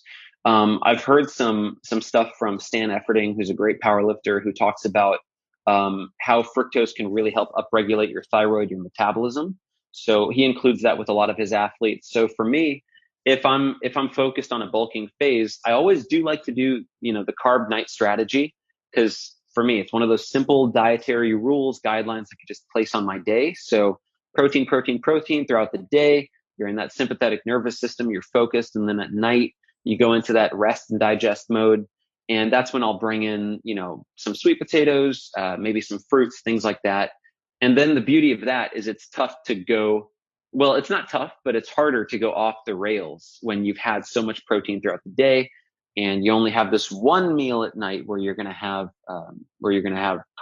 B: I've heard some stuff from Stan Efferding, who's a great power lifter, who talks about how fructose can really help upregulate your thyroid, your metabolism. So he includes that with a lot of his athletes. So for me, if I'm focused on a bulking phase, I always do like to do, the carb night strategy, because for me, it's one of those simple dietary rules, guidelines I could just place on my day. So protein, protein, protein throughout the day. You're in that sympathetic nervous system, you're focused. And then at night, you go into that rest and digest mode. And that's when I'll bring in, some sweet potatoes, maybe some fruits, things like that. And then the beauty of that is it's tough to go, well, it's not tough, but it's harder to go off the rails when you've had so much protein throughout the day and you only have this one meal at night where you're going to have,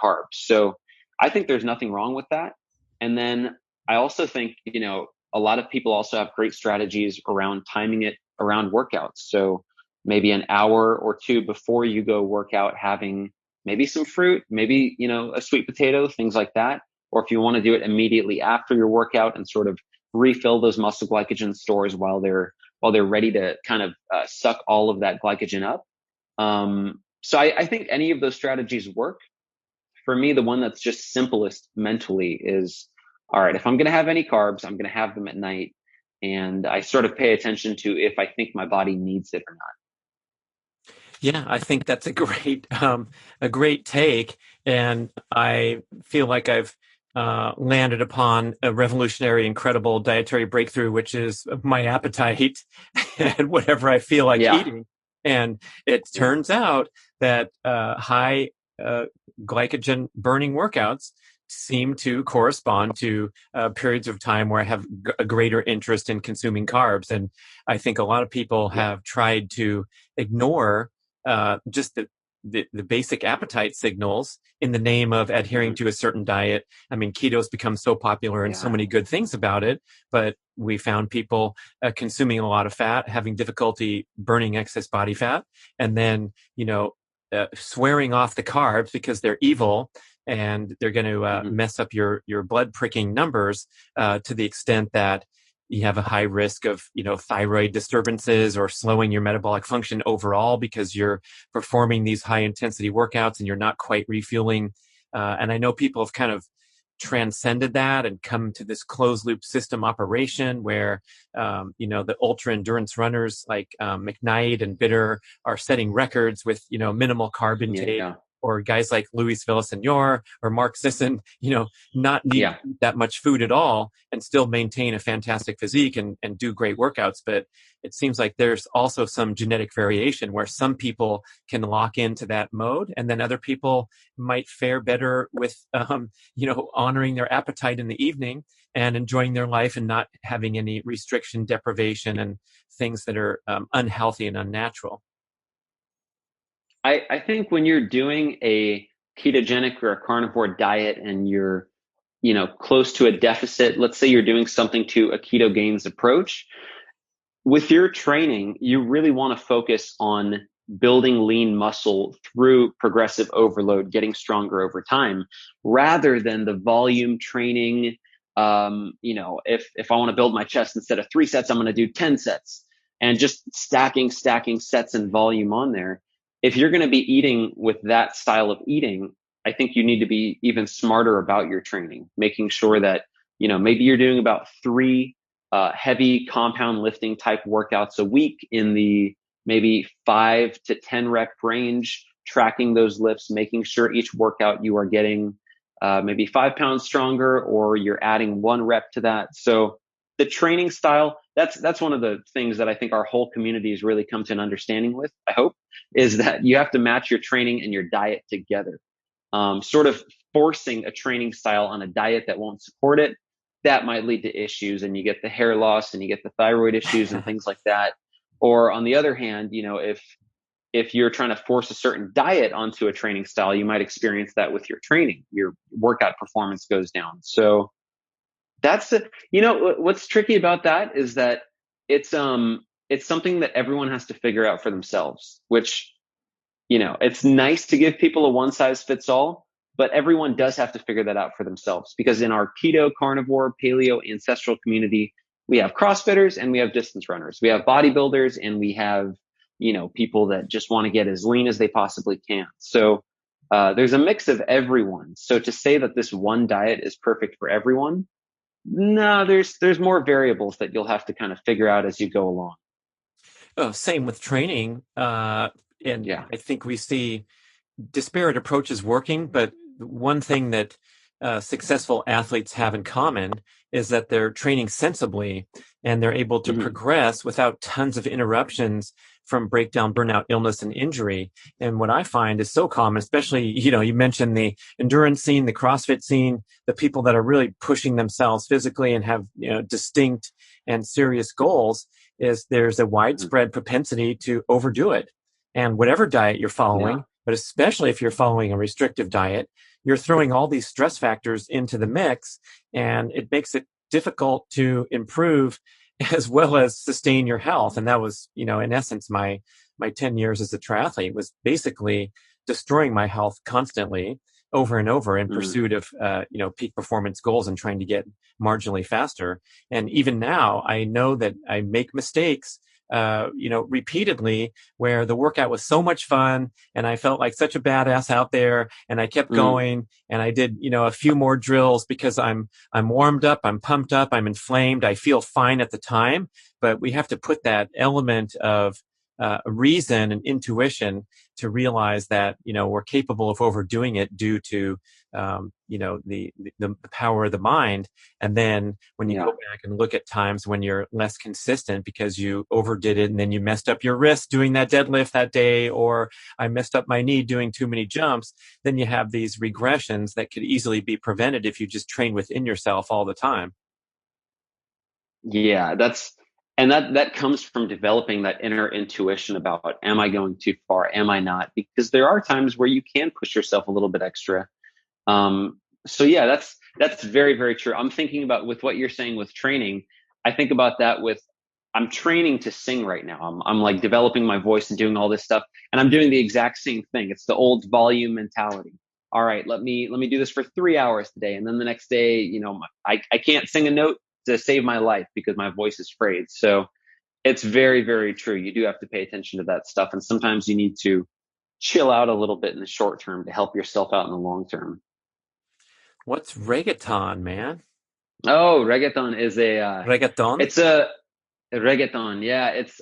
B: carbs. So I think there's nothing wrong with that. And then I also think, a lot of people also have great strategies around timing it around workouts. So maybe an hour or two before you go work out, having maybe some fruit, maybe, a sweet potato, things like that. Or if you want to do it immediately after your workout and sort of refill those muscle glycogen stores while they're ready to kind of suck all of that glycogen up. So I think any of those strategies work. For me, the one that's just simplest mentally is, all right, if I'm going to have any carbs, I'm going to have them at night. And I sort of pay attention to if I think my body needs it or not.
A: Yeah, I think that's a great take, and I feel like I've landed upon a revolutionary, incredible dietary breakthrough, which is my appetite and whatever I feel like
B: Yeah.
A: eating. And it
B: Yeah.
A: turns out that high glycogen burning workouts seem to correspond to periods of time where I have a greater interest in consuming carbs. And I think a lot of people
B: Yeah.
A: have tried to ignore just the basic appetite signals in the name of adhering
B: Hmm.
A: to a certain diet. I mean, keto's become so popular and so
B: Yeah.
A: many good things about it, but we found people consuming a lot of fat, having difficulty burning excess body fat, and then, swearing off the carbs because they're evil and they're going to
B: Hmm.
A: mess up your blood pricking numbers to the extent that you have a high risk of, thyroid disturbances or slowing your metabolic function overall because you're performing these high intensity workouts and you're not quite refueling. And I know people have kind of transcended that and come to this closed loop system operation where, the ultra endurance runners like McKnight and Bitter are setting records with, minimal carb intake.
B: Yeah.
A: Or guys like Luis Villaseñor or Mark Sisson, not need
B: Yeah.
A: that much food at all and still maintain a fantastic physique and do great workouts. But it seems like there's also some genetic variation where some people can lock into that mode and then other people might fare better with, honoring their appetite in the evening and enjoying their life and not having any restriction, deprivation, and things that are unhealthy and unnatural.
B: I think when you're doing a ketogenic or a carnivore diet and you're, close to a deficit, let's say you're doing something to a ketogenes approach, with your training, you really want to focus on building lean muscle through progressive overload, getting stronger over time, rather than the volume training. If I want to build my chest, instead of 3 sets, I'm going to do 10 sets and just stacking sets and volume on there. If you're going to be eating with that style of eating, I think you need to be even smarter about your training, making sure that, maybe you're doing about three heavy compound lifting type workouts a week in the maybe 5 to 10 rep range, tracking those lifts, making sure each workout you are getting maybe 5 pounds stronger, or you're adding 1 rep to that. So the training style, that's one of the things that I think our whole community has really come to an understanding with, I hope, is that you have to match your training and your diet together. Sort of forcing a training style on a diet that won't support it, that might lead to issues, and you get the hair loss and you get the thyroid issues and things like that. Or on the other hand, if you're trying to force a certain diet onto a training style, you might experience that with your training. Your workout performance goes down. So what's tricky about that is that it's something that everyone has to figure out for themselves, which, it's nice to give people a one size fits all, But everyone does have to figure that out for themselves, because in our keto, carnivore, paleo, ancestral community, we have CrossFitters and we have distance runners. We have bodybuilders and we have, people that just want to get as lean as they possibly can. So there's a mix of everyone. So to say that this one diet is perfect for everyone, no, there's more variables that you'll have to kind of figure out as you go along.
A: Oh, same with training. And
B: Yeah.
A: I think we see disparate approaches working, but one thing that successful athletes have in common is that they're training sensibly and they're able to
B: Hmm.
A: progress without tons of interruptions from breakdown, burnout, illness, and injury. And what I find is so common, especially, you mentioned the endurance scene, the CrossFit scene, the people that are really pushing themselves physically and have, distinct and serious goals, is there's a
B: Hmm.
A: widespread propensity to overdo it. And whatever diet you're
B: Yeah.
A: following, but especially if you're following a restrictive diet, you're throwing all these stress factors into the mix, and it makes it difficult to improve as well as sustain your health. And that was, in essence, my 10 years as a triathlete was basically destroying my health constantly over and over in
B: Hmm.
A: pursuit of, peak performance goals and trying to get marginally faster. And even now, I know that I make mistakes, repeatedly, where the workout was so much fun and I felt like such a badass out there, and I kept
B: Hmm.
A: going and I did, a few more drills because I'm warmed up, I'm pumped up, I'm inflamed, I feel fine at the time. But we have to put that element of reason and intuition to realize that, we're capable of overdoing it due to, the power of the mind. And then when you go
B: Yeah.
A: back and look at times when you're less consistent because you overdid it and then you messed up your wrist doing that deadlift that day, or I messed up my knee doing too many jumps, then you have these regressions that could easily be prevented if you just train within yourself all the time.
B: Yeah, that comes from developing that inner intuition about, am I going too far? Am I not? Because there are times where you can push yourself a little bit extra. So yeah, that's very, very true. I'm thinking about, with what you're saying with training, I think about that with, I'm training to sing right now. I'm like developing my voice and doing all this stuff, and I'm doing the exact same thing. It's the old volume mentality. All right, let me do this for 3 hours today, and then the next day, I can't sing a note to save my life because my voice is frayed. So it's very, very true. You do have to pay attention to that stuff, and sometimes you need to chill out a little bit in the short term to help yourself out in the long term.
A: What's reggaeton, man?
B: Oh, reggaeton is
A: Reggaeton?
B: it's a reggaeton. Yeah, it's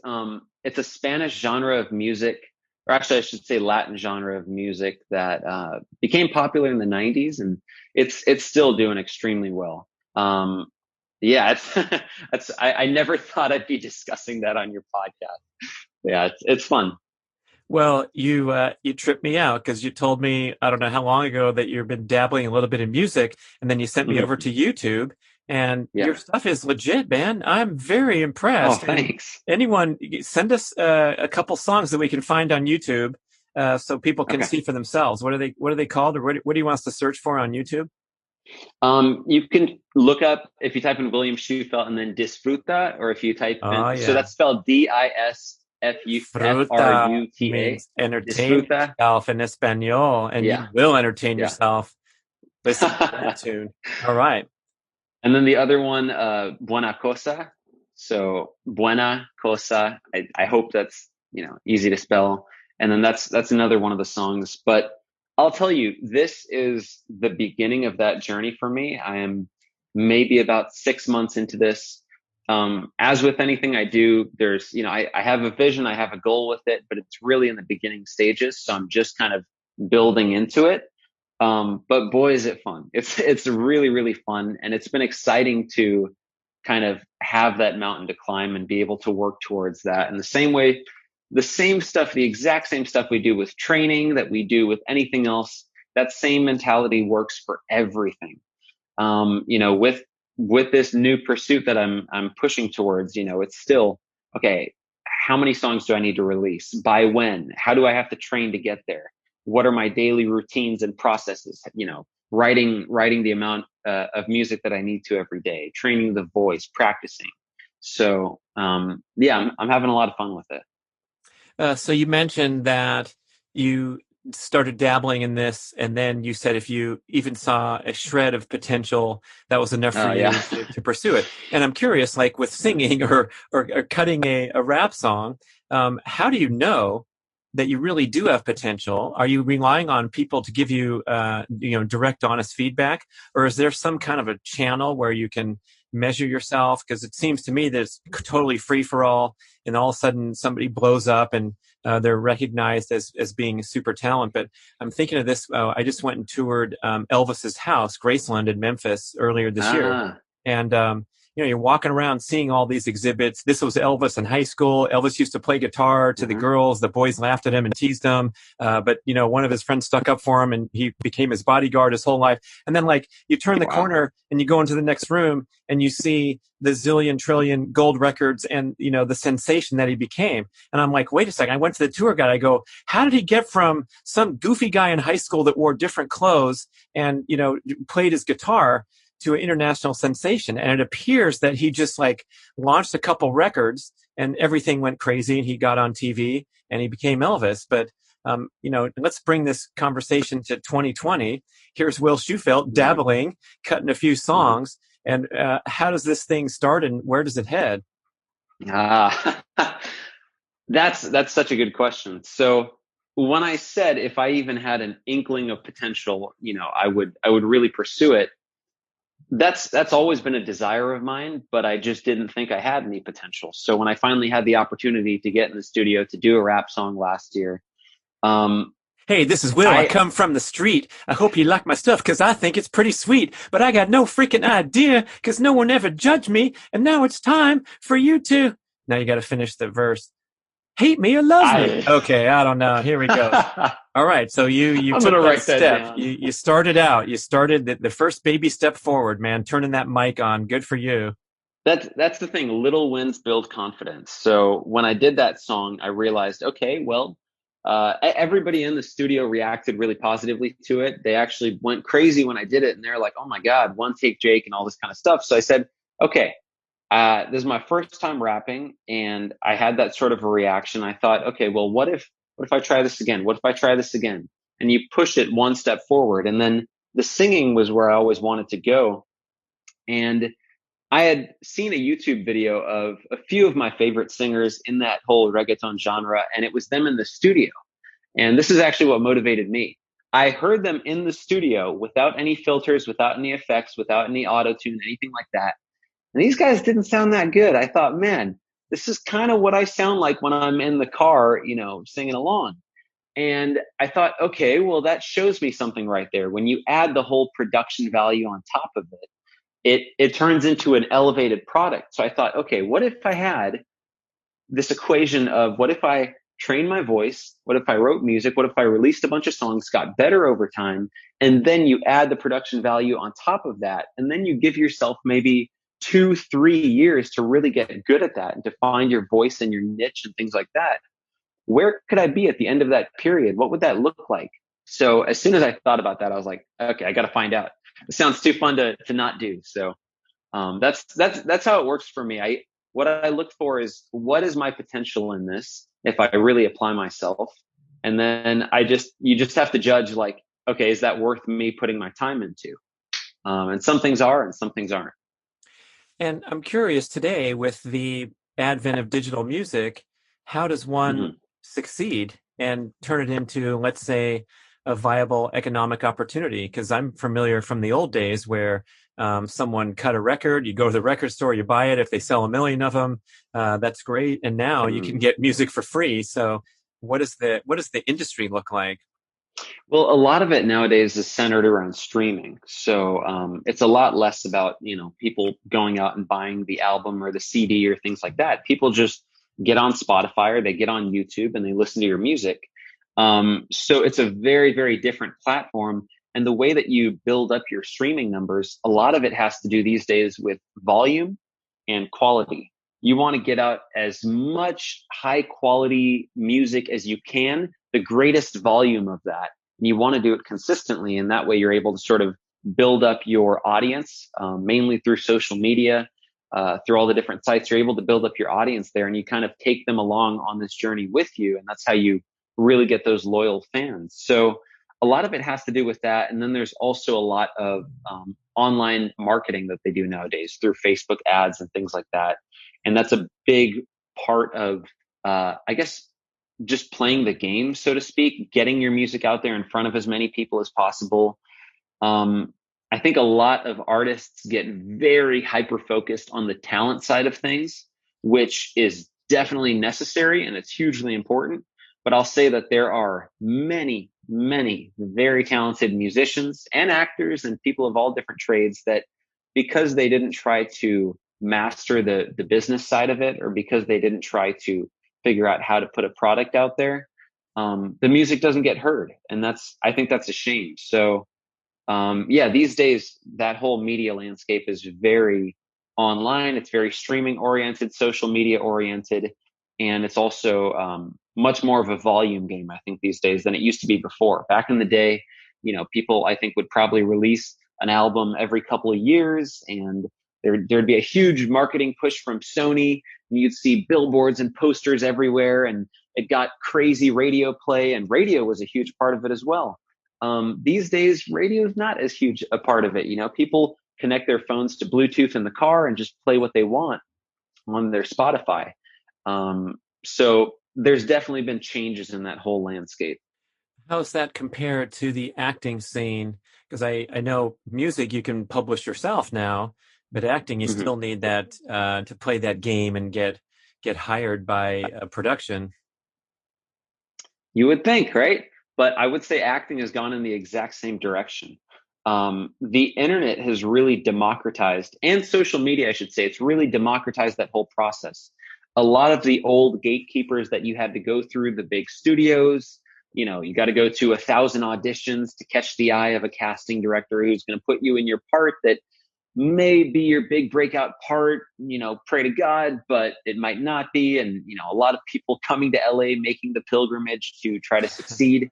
B: a Spanish genre of music, or actually I should say Latin genre of music that became popular in the 90s, and it's still doing extremely well. Yeah, I never thought I'd be discussing that on your podcast. Yeah, it's fun.
A: Well, you tripped me out because you told me, I don't know how long ago, that you've been dabbling a little bit in music, and then you sent me over
B: Hmm.
A: to YouTube, and your
B: Yeah.
A: stuff is legit, man. I'm very
B: Oh,
A: impressed. And
B: thanks.
A: anyone, send us a couple songs that we can find on YouTube, so people can
B: Okay.
A: see for themselves. What are they called, or what do you want us to search for on YouTube?
B: You can look up, if you type in William Shewfelt and then Disfruta, or if you type in,
A: Oh
B: so
A: yeah,
B: that's spelled
A: fruta
B: Disfruta,
A: means entertain
B: Disfruta.
A: yourself in Espanol, and you
B: Yeah,
A: will entertain
B: yeah.
A: yourself listening to that tune. All right.
B: And then the other one, Buena Cosa. So Buena Cosa. I hope that's, easy to spell. And then that's another one of the songs. But I'll tell you, this is the beginning of that journey for me. I am maybe about 6 months into this. As with anything I do, there's, I have a vision, I have a goal with it, but it's really in the beginning stages. So I'm just kind of building into it. But boy, is it fun. It's really, really fun. And it's been exciting to kind of have that mountain to climb and be able to work towards that. In the same way, the same stuff, the exact same stuff we do with training, that we do with anything else, that same mentality works for everything. With this new pursuit that I'm pushing towards, it's still, okay, how many songs do I need to release? By when? How do I have to train to get there? What are my daily routines and processes? Writing the amount of music that I need to every day, training the voice, practicing. So yeah, I'm having a lot of fun with it.
A: So you mentioned that you started dabbling in this, and then you said if you even saw a shred of potential, that was enough for
B: Oh
A: you
B: yeah.
A: to pursue it. And I'm curious, like with singing or cutting a rap song, how do you know that you really do have potential? Are you relying on people to give you, direct, honest feedback, or is there some kind of a channel where you can measure yourself? Because it seems to me that it's totally free for all, and all of a sudden somebody blows up and they're recognized as being super talent. But I'm thinking of this. I just went and toured Elvis's house, Graceland in Memphis earlier this year.
B: Ah.
A: And, you're walking around seeing all these exhibits. This was Elvis in high school. Elvis used to play guitar to the girls. The boys laughed at him and teased him. But, one of his friends stuck up for him and he became his bodyguard his whole life. And then like you turn the corner and you go into the next room and you see the zillion trillion gold records and, the sensation that he became. And I'm like, wait a second. I went to the tour guide. I go, how did he get from some goofy guy in high school that wore different clothes and, played his guitar to an international sensation? And it appears that he just like launched a couple records and everything went crazy and he got on TV and he became Elvis. But, let's bring this conversation to 2020. Here's Will Shewfelt dabbling, cutting a few songs. And how does this thing start and where does it head?
B: That's such a good question. So when I said if I even had an inkling of potential, I would really pursue it. That's always been a desire of mine, but I just didn't think I had any potential. So when I finally had the opportunity to get in the studio to do a rap song last year,
A: hey, this is Will. I come from the street. I hope you like my stuff because I think it's pretty sweet. But I got no freaking idea because no one ever judged me. And now it's time for you to... Now you got to finish the verse. Hate me or love me. Okay, I don't know. Here we go. All right, so you took that step. You started out. You started the first baby step forward, man, turning that mic on. Good for you.
B: That's the thing. Little wins build confidence. So when I did that song, I realized, okay, well, everybody in the studio reacted really positively to it. They actually went crazy when I did it. And they're like, oh my God, one take Jake and all this kind of stuff. So I said, okay, this is my first time rapping. And I had that sort of a reaction. I thought, okay, well, what if I try this again? What if I try this again? And you push it one step forward. And then the singing was where I always wanted to go. And I had seen a YouTube video of a few of my favorite singers in that whole reggaeton genre, and it was them in the studio. And this is actually what motivated me. I heard them in the studio without any filters, without any effects, without any auto-tune, anything like that. And these guys didn't sound that good. I thought, man, this is kind of what I sound like when I'm in the car, singing along. And I thought, okay, well, that shows me something right there. When you add the whole production value on top of it turns into an elevated product. So I thought, okay, what if I had this equation of what if I trained my voice? What if I wrote music? What if I released a bunch of songs, got better over time? And then you add the production value on top of that. And then you give yourself maybe 2-3 years to really get good at that and to find your voice and your niche and things like that. Where could I be at the end of that period? What would that look like? So as soon as I thought about that, I was like, okay, I got to find out. It sounds too fun to not do. So that's how it works for me. What I look for is what is my potential in this if I really apply myself, and then you just have to judge like, okay, is that worth me putting my time into? And some things are, and some things aren't.
A: And I'm curious today with the advent of digital music, how does one succeed and turn it into, let's say, a viable economic opportunity? Because I'm familiar from the old days where someone cut a record, you go to the record store, you buy it. If they sell 1 million of them, that's great. And now you can get music for free. So what does the industry look like?
B: Well, a lot of it nowadays is centered around streaming. So it's a lot less about, people going out and buying the album or the CD or things like that. People just get on Spotify or they get on YouTube and they listen to your music. So it's a very, very different platform. And the way that you build up your streaming numbers, a lot of it has to do these days with volume and quality. You want to get out as much high quality music as you can, the greatest volume of that. And you want to do it consistently. And that way you're able to sort of build up your audience, mainly through social media, through all the different sites. You're able to build up your audience there and you kind of take them along on this journey with you. And that's how you really get those loyal fans. So a lot of it has to do with that. And then there's also a lot of online marketing that they do nowadays through Facebook ads and things like that. And that's a big part of, I guess, just playing the game, so to speak, getting your music out there in front of as many people as possible. Um, I think a lot of artists get very hyper focused on the talent side of things, which is definitely necessary and it's hugely important. But I'll say that there are many, many very talented musicians and actors and people of all different trades that, because they didn't try to master the business side of it, or because they didn't try to figure out how to put a product out there, the music doesn't get heard. And I think that's a shame. So, yeah, these days, that whole media landscape is very online. It's very streaming oriented, social media oriented. And it's also much more of a volume game, I think, these days than it used to be before. Back in the day, people, I think, would probably release an album every couple of years, and there'd be a huge marketing push from Sony, and you'd see billboards and posters everywhere, and it got crazy radio play, and radio was a huge part of it as well. These days, radio is not as huge a part of it. People connect their phones to Bluetooth in the car and just play what they want on their Spotify. So there's definitely been changes in that whole landscape.
A: How's that compared to the acting scene? Because I know music you can publish yourself now, but acting you
B: Mhm.
A: still need that to play that game and get hired by a production.
B: You would think, right? But I would say acting has gone in the exact same direction. The internet has really democratized, and social media, I should say, it's really democratized that whole process. A lot of the old gatekeepers that you had to go through, the big studios, you got to go to 1,000 auditions to catch the eye of a casting director who's going to put you in your part that may be your big breakout part, pray to God, but it might not be. And, a lot of people coming to LA making the pilgrimage to try to succeed.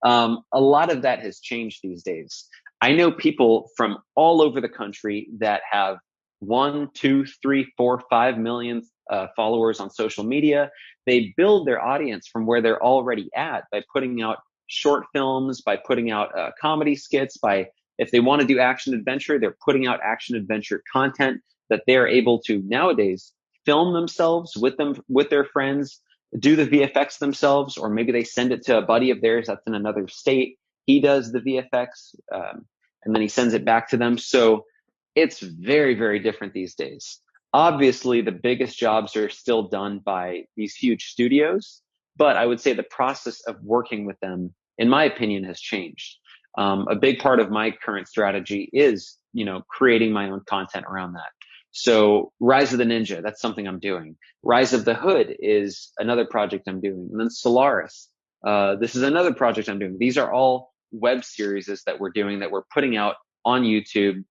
B: A lot of that has changed these days. I know people from all over the country that have 1, 2, 3, 4, 5 million followers on social media. They build their audience from where they're already at by putting out short films, by putting out comedy skits, by if they want to do action adventure, they're putting out action adventure content that they're able to nowadays film themselves with their friends, do the VFX themselves, or maybe they send it to a buddy of theirs that's in another state. He does the VFX, and then he sends it back to them. So it's very, very different these days. Obviously, the biggest jobs are still done by these huge studios, but I would say the process of working with them, in my opinion, has changed. A big part of my current strategy is, creating my own content around that. So Rise of the Ninja, that's something I'm doing. Rise of the Hood is another project I'm doing. And then Solaris, this is another project I'm doing. These are all web series that we're doing, that we're putting out on YouTube.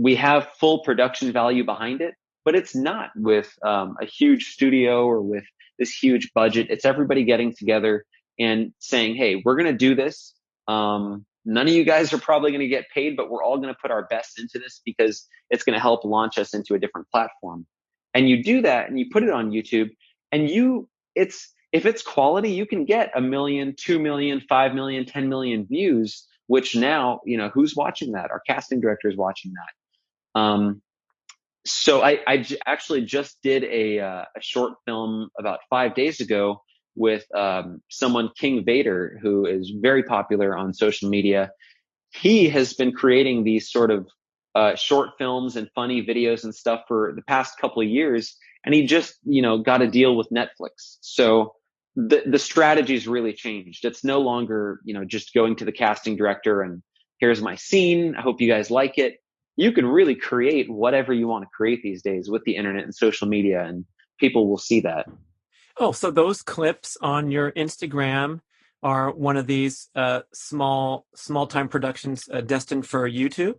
B: We have full production value behind it, but it's not with a huge studio or with this huge budget. It's everybody getting together and saying, hey, we're going to do this. None of you guys are probably going to get paid, but we're all going to put our best into this because it's going to help launch us into a different platform. And you do that and you put it on YouTube, and if it's quality, you can get 1 million, 2 million, 5 million, 10 million views, which now, who's watching that? Our casting director is watching that. So actually just did a short film about 5 days ago with someone, King Vader, who is very popular on social media. He has been creating these sort of short films and funny videos and stuff for the past couple of years, and he just got a deal with Netflix. So the strategy's really changed. It's no longer just going to the casting director and here's my scene, I hope you guys like it. You can really create whatever you want to create these days with the internet and social media, and people will see that.
A: Oh, so those clips on your Instagram are one of these small time productions destined for YouTube?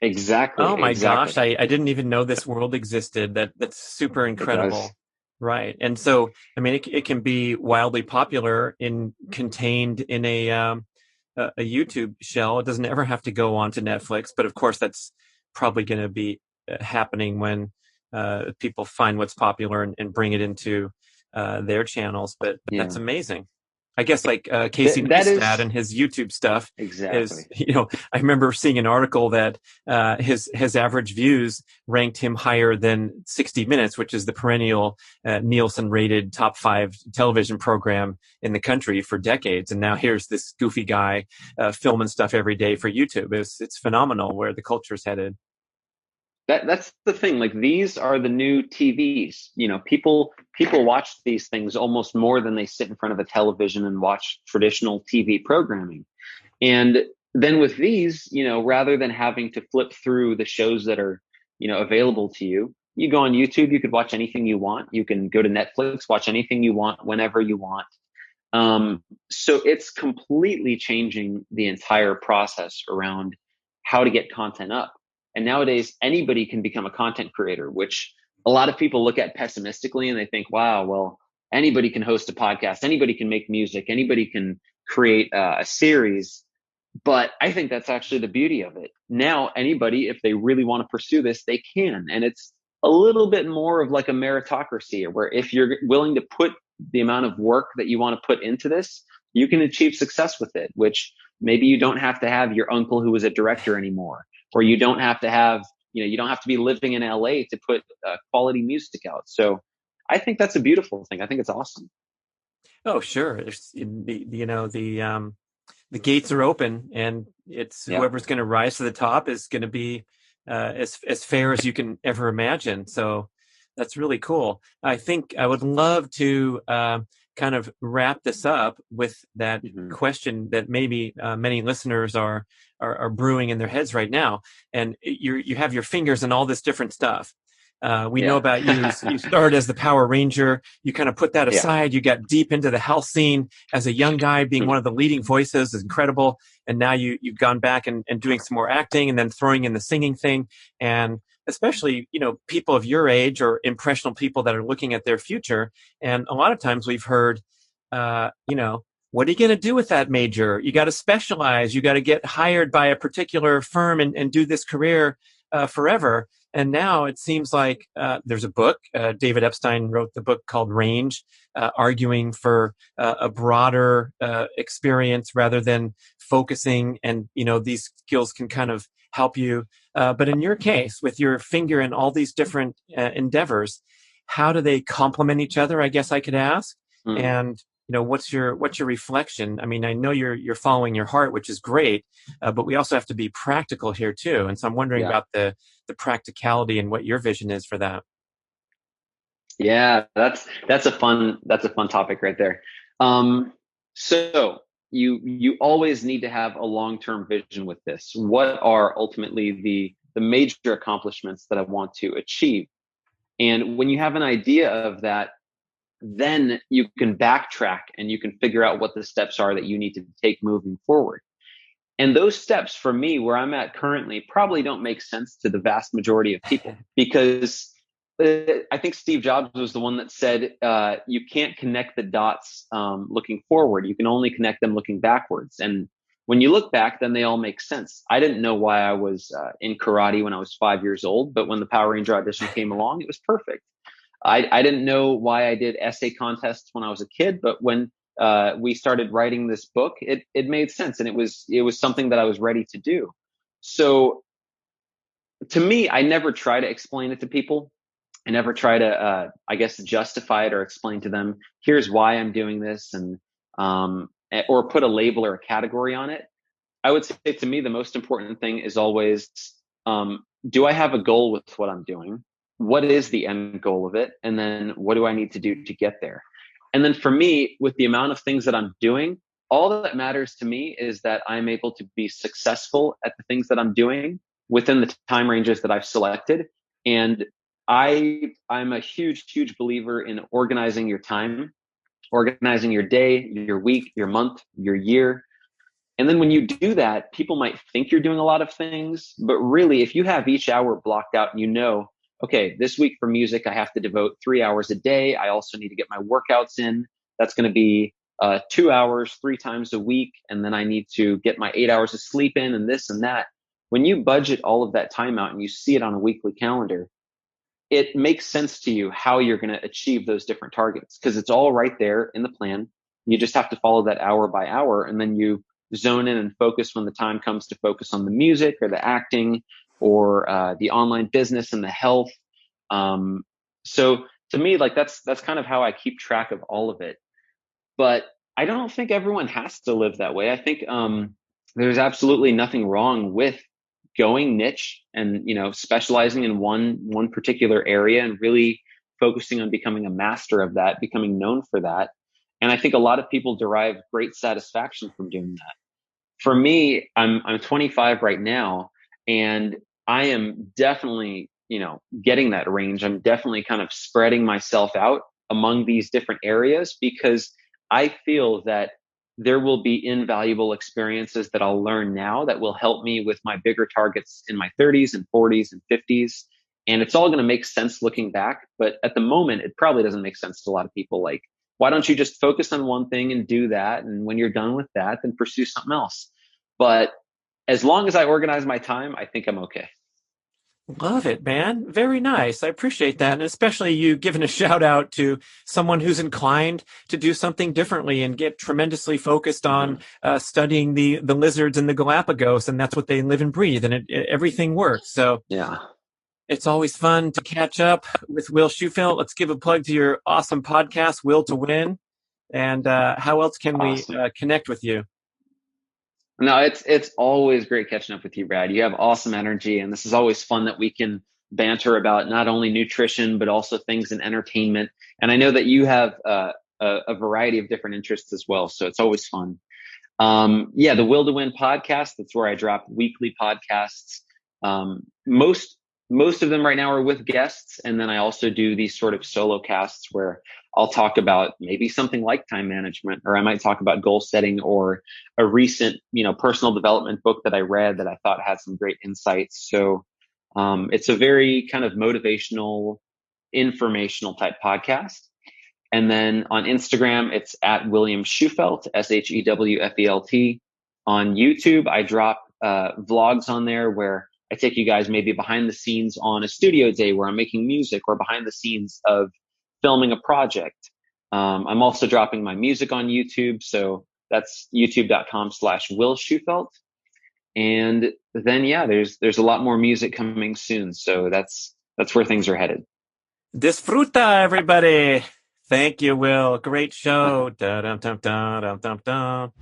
B: Exactly,
A: Oh my gosh,
B: exactly.
A: I didn't even know this world existed. That's super
B: It does.
A: incredible. Right. And so, I mean, it can be wildly popular contained in a YouTube shell. It doesn't ever have to go on to Netflix, but of course that's probably going to be happening when people find what's popular and bring it into their channels, but
B: Yeah.
A: that's amazing. I guess like Casey
B: That
A: Neistat
B: is
A: and his YouTube stuff is,
B: exactly.
A: I remember seeing an article that his average views ranked him higher than 60 Minutes, which is the perennial Nielsen rated top 5 television program in the country for decades. And now here's this goofy guy filming stuff every day for YouTube. It's phenomenal where the culture's headed.
B: That's the thing. Like, these are the new TVs. People watch these things almost more than they sit in front of a television and watch traditional TV programming. And then with these, rather than having to flip through the shows that are, available to you, you go on YouTube, you could watch anything you want. You can go to Netflix, watch anything you want, whenever you want. So it's completely changing the entire process around how to get content up. And nowadays, anybody can become a content creator, which a lot of people look at pessimistically and they think, wow, well, anybody can host a podcast, anybody can make music, anybody can create a series. But I think that's actually the beauty of it. Now, anybody, if they really want to pursue this, they can. And it's a little bit more of like a meritocracy, where if you're willing to put the amount of work that you want to put into this, you can achieve success with it, which maybe you don't have to have your uncle who is a director anymore, or you don't have to have, you don't have to be living in LA to put quality music out. So I think that's a beautiful thing. I think it's awesome.
A: Oh, sure. There's the gates are open, and it's
B: Yeah.
A: whoever's going to rise to the top is going to be as fair as you can ever imagine. So that's really cool. I think I would love to kind of wrap this up with that
B: Mm-hmm.
A: question that maybe many listeners are brewing in their heads right now. And you have your fingers in all this different stuff. We know about you. You started as the Power Ranger. You kind of put that aside. You got deep into the health scene as a young guy, being one of the leading voices is incredible. And now you've gone back and doing some more acting, and then throwing in the singing thing. And especially, people of your age or impressionable people that are looking at their future. And a lot of times we've heard, what are you going to do with that major? You got to specialize. You got to get hired by a particular firm and do this career forever. And now it seems like there's a book. David Epstein wrote the book called Range, arguing for a broader experience rather than focusing. And, these skills can kind of help you. But in your case, with your finger in all these different endeavors, how do they complement each other? I guess I could ask. And what's your reflection? I mean, I know you're following your heart, which is great, but we also have to be practical here too. And so I'm wondering about the practicality and what your vision is for that.
B: Yeah, that's a fun topic right there. So you always need to have a long-term vision with this. What are ultimately the major accomplishments that I want to achieve? And when you have an idea of that, then you can backtrack and you can figure out what the steps are that you need to take moving forward. And those steps, for me, where I'm at currently, probably don't make sense to the vast majority of people, because I think Steve Jobs was the one that said, you can't connect the dots looking forward. You can only connect them looking backwards. And when you look back, then they all make sense. I didn't know why I was in karate when I was 5 years old, but when the Power Ranger audition came along, it was perfect. I didn't know why I did essay contests when I was a kid, but when we started writing this book, it made sense, and it was something that I was ready to do. So to me, I never try to explain it to people. I never try to, I guess, justify it or explain to them, here's why I'm doing this, and or put a label or a category on it. I would say, to me, the most important thing is always, do I have a goal with what I'm doing? What is the end goal of it? And then what do I need to do to get there? And then for me, with the amount of things that I'm doing, all that matters to me is that I'm able to be successful at the things that I'm doing within the time ranges that I've selected. And I'm a huge believer in organizing your time, organizing your day, your week, your month, your year. And then when you do that, people might think you're doing a lot of things, but really, if you have each hour blocked out and okay, this week for music, I have to devote 3 hours a day. I also need to get my workouts in. That's going to be 2 hours, 3 times a week. And then I need to get my 8 hours of sleep in, and this and that. When you budget all of that time out and you see it on a weekly calendar, it makes sense to you how you're going to achieve those different targets, because it's all right there in the plan. You just have to follow that hour by hour, and then you zone in and focus when the time comes to focus on the music or the acting or the online business and the health. So to me, like that's kind of how I keep track of all of it. But I don't think everyone has to live that way. I think there's absolutely nothing wrong with going niche and, you know, specializing in one particular area and really focusing on becoming a master of that, becoming known for that. And I think a lot of people derive great satisfaction from doing that. For me, I'm 25 right now, and I am definitely, you know, getting that range. I'm definitely kind of spreading myself out among these different areas, because I feel that there will be invaluable experiences that I'll learn now that will help me with my bigger targets in my 30s and 40s and 50s. And it's all going to make sense looking back. But at the moment, it probably doesn't make sense to a lot of people. Like, why don't you just focus on one thing and do that? And when you're done with that, then pursue something else. But as long as I organize my time, I think I'm okay.
A: Love it, man. Very nice. I appreciate that. And especially you giving a shout out to someone who's inclined to do something differently and get tremendously focused on studying the lizards in the Galapagos. And that's what they live and breathe. And everything works. So
B: Yeah.
A: It's always fun to catch up with Will Shewfelt. Let's give a plug to your awesome podcast, Will to Win. And how else can we connect with you?
B: No, it's always great catching up with you, Brad. You have awesome energy, and this is always fun that we can banter about not only nutrition but also things in entertainment. And I know that you have a variety of different interests as well, so it's always fun. The Will to Win podcast. That's where I drop weekly podcasts. Most of them right now are with guests, and then I also do these sort of solo casts where I'll talk about maybe something like time management, or I might talk about goal setting, or a recent, personal development book that I read that I thought had some great insights. So it's a very kind of motivational, informational type podcast. And then on Instagram, it's at William Shewfelt, Shewfelt. On YouTube, I drop vlogs on there where I take you guys maybe behind the scenes on a studio day where I'm making music, or behind the scenes of filming a project. I'm also dropping my music on YouTube. So that's youtube.com/Will Shewfelt. And then, there's a lot more music coming soon. So that's where things are headed.
A: Disfruta, everybody. Thank you, Will. Great show. Da-dum-dum-dum-dum-dum-dum.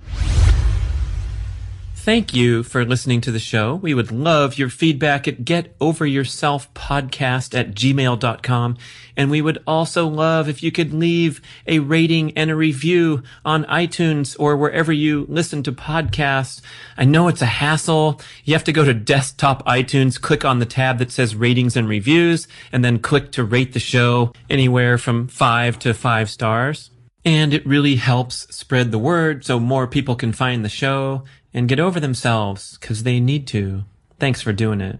A: Thank you for listening to the show. We would love your feedback at getoveryourselfpodcast@gmail.com. And we would also love if you could leave a rating and a review on iTunes or wherever you listen to podcasts. I know it's a hassle. You have to go to desktop iTunes, click on the tab that says ratings and reviews, and then click to rate the show anywhere from 5 to 5 stars. And it really helps spread the word so more people can find the show and get over themselves, because they need to. Thanks for doing it.